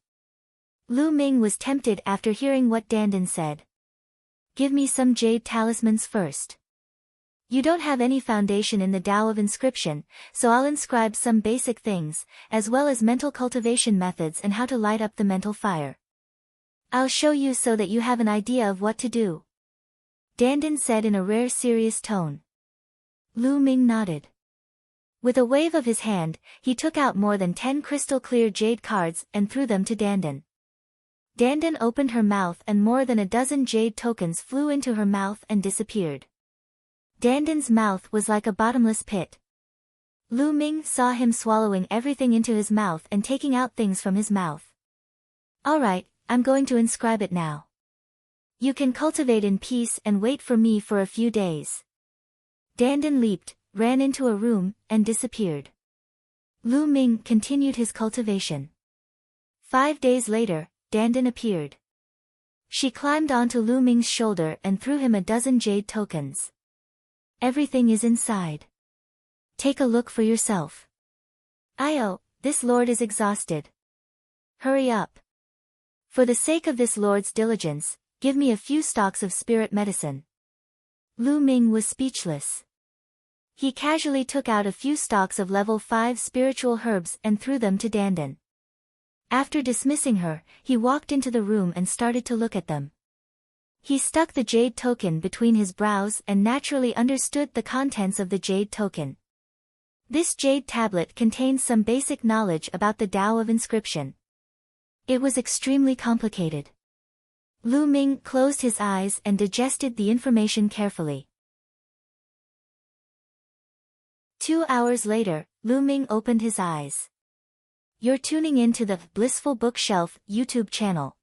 Lu Ming was tempted after hearing what Dandan said. Give me some jade talismans first. You don't have any foundation in the Tao of inscription, so I'll inscribe some basic things, as well as mental cultivation methods and how to light up the mental fire. I'll show you so that you have an idea of what to do. Dandan said in a rare serious tone. Lu Ming nodded. With a wave of his hand, he took out more than 10 crystal-clear jade cards and threw them to Dandan. Dandan opened her mouth and more than a dozen jade tokens flew into her mouth and disappeared. Dandan's mouth was like a bottomless pit. Lu Ming saw him swallowing everything into his mouth and taking out things from his mouth. Alright, I'm going to inscribe it now. You can cultivate in peace and wait for me for a few days. Dandan leaped, ran into a room, and disappeared. Lu Ming continued his cultivation. 5 days later, Dandan appeared. She climbed onto Lu Ming's shoulder and threw him a dozen jade tokens. Everything is inside. Take a look for yourself. Io, this lord is exhausted. Hurry up. For the sake of this lord's diligence, give me a few stalks of spirit medicine. Lu Ming was speechless. He casually took out a few stalks of level 5 spiritual herbs and threw them to Dandan. After dismissing her, he walked into the room and started to look at them. He stuck the jade token between his brows and naturally understood the contents of the jade token. This jade tablet contains some basic knowledge about the Tao of inscription. It was extremely complicated. Lu Ming closed his eyes and digested the information carefully. 2 hours later, Lu Ming opened his eyes. You're tuning in to the Blissful Bookshelf YouTube channel.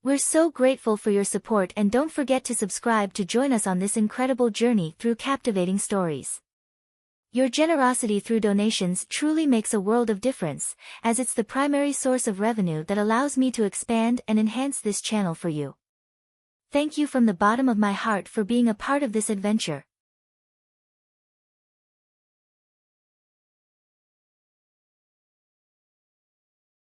We're so grateful for your support and don't forget to subscribe to join us on this incredible journey through captivating stories. Your generosity through donations truly makes a world of difference, as it's the primary source of revenue that allows me to expand and enhance this channel for you. Thank you from the bottom of my heart for being a part of this adventure.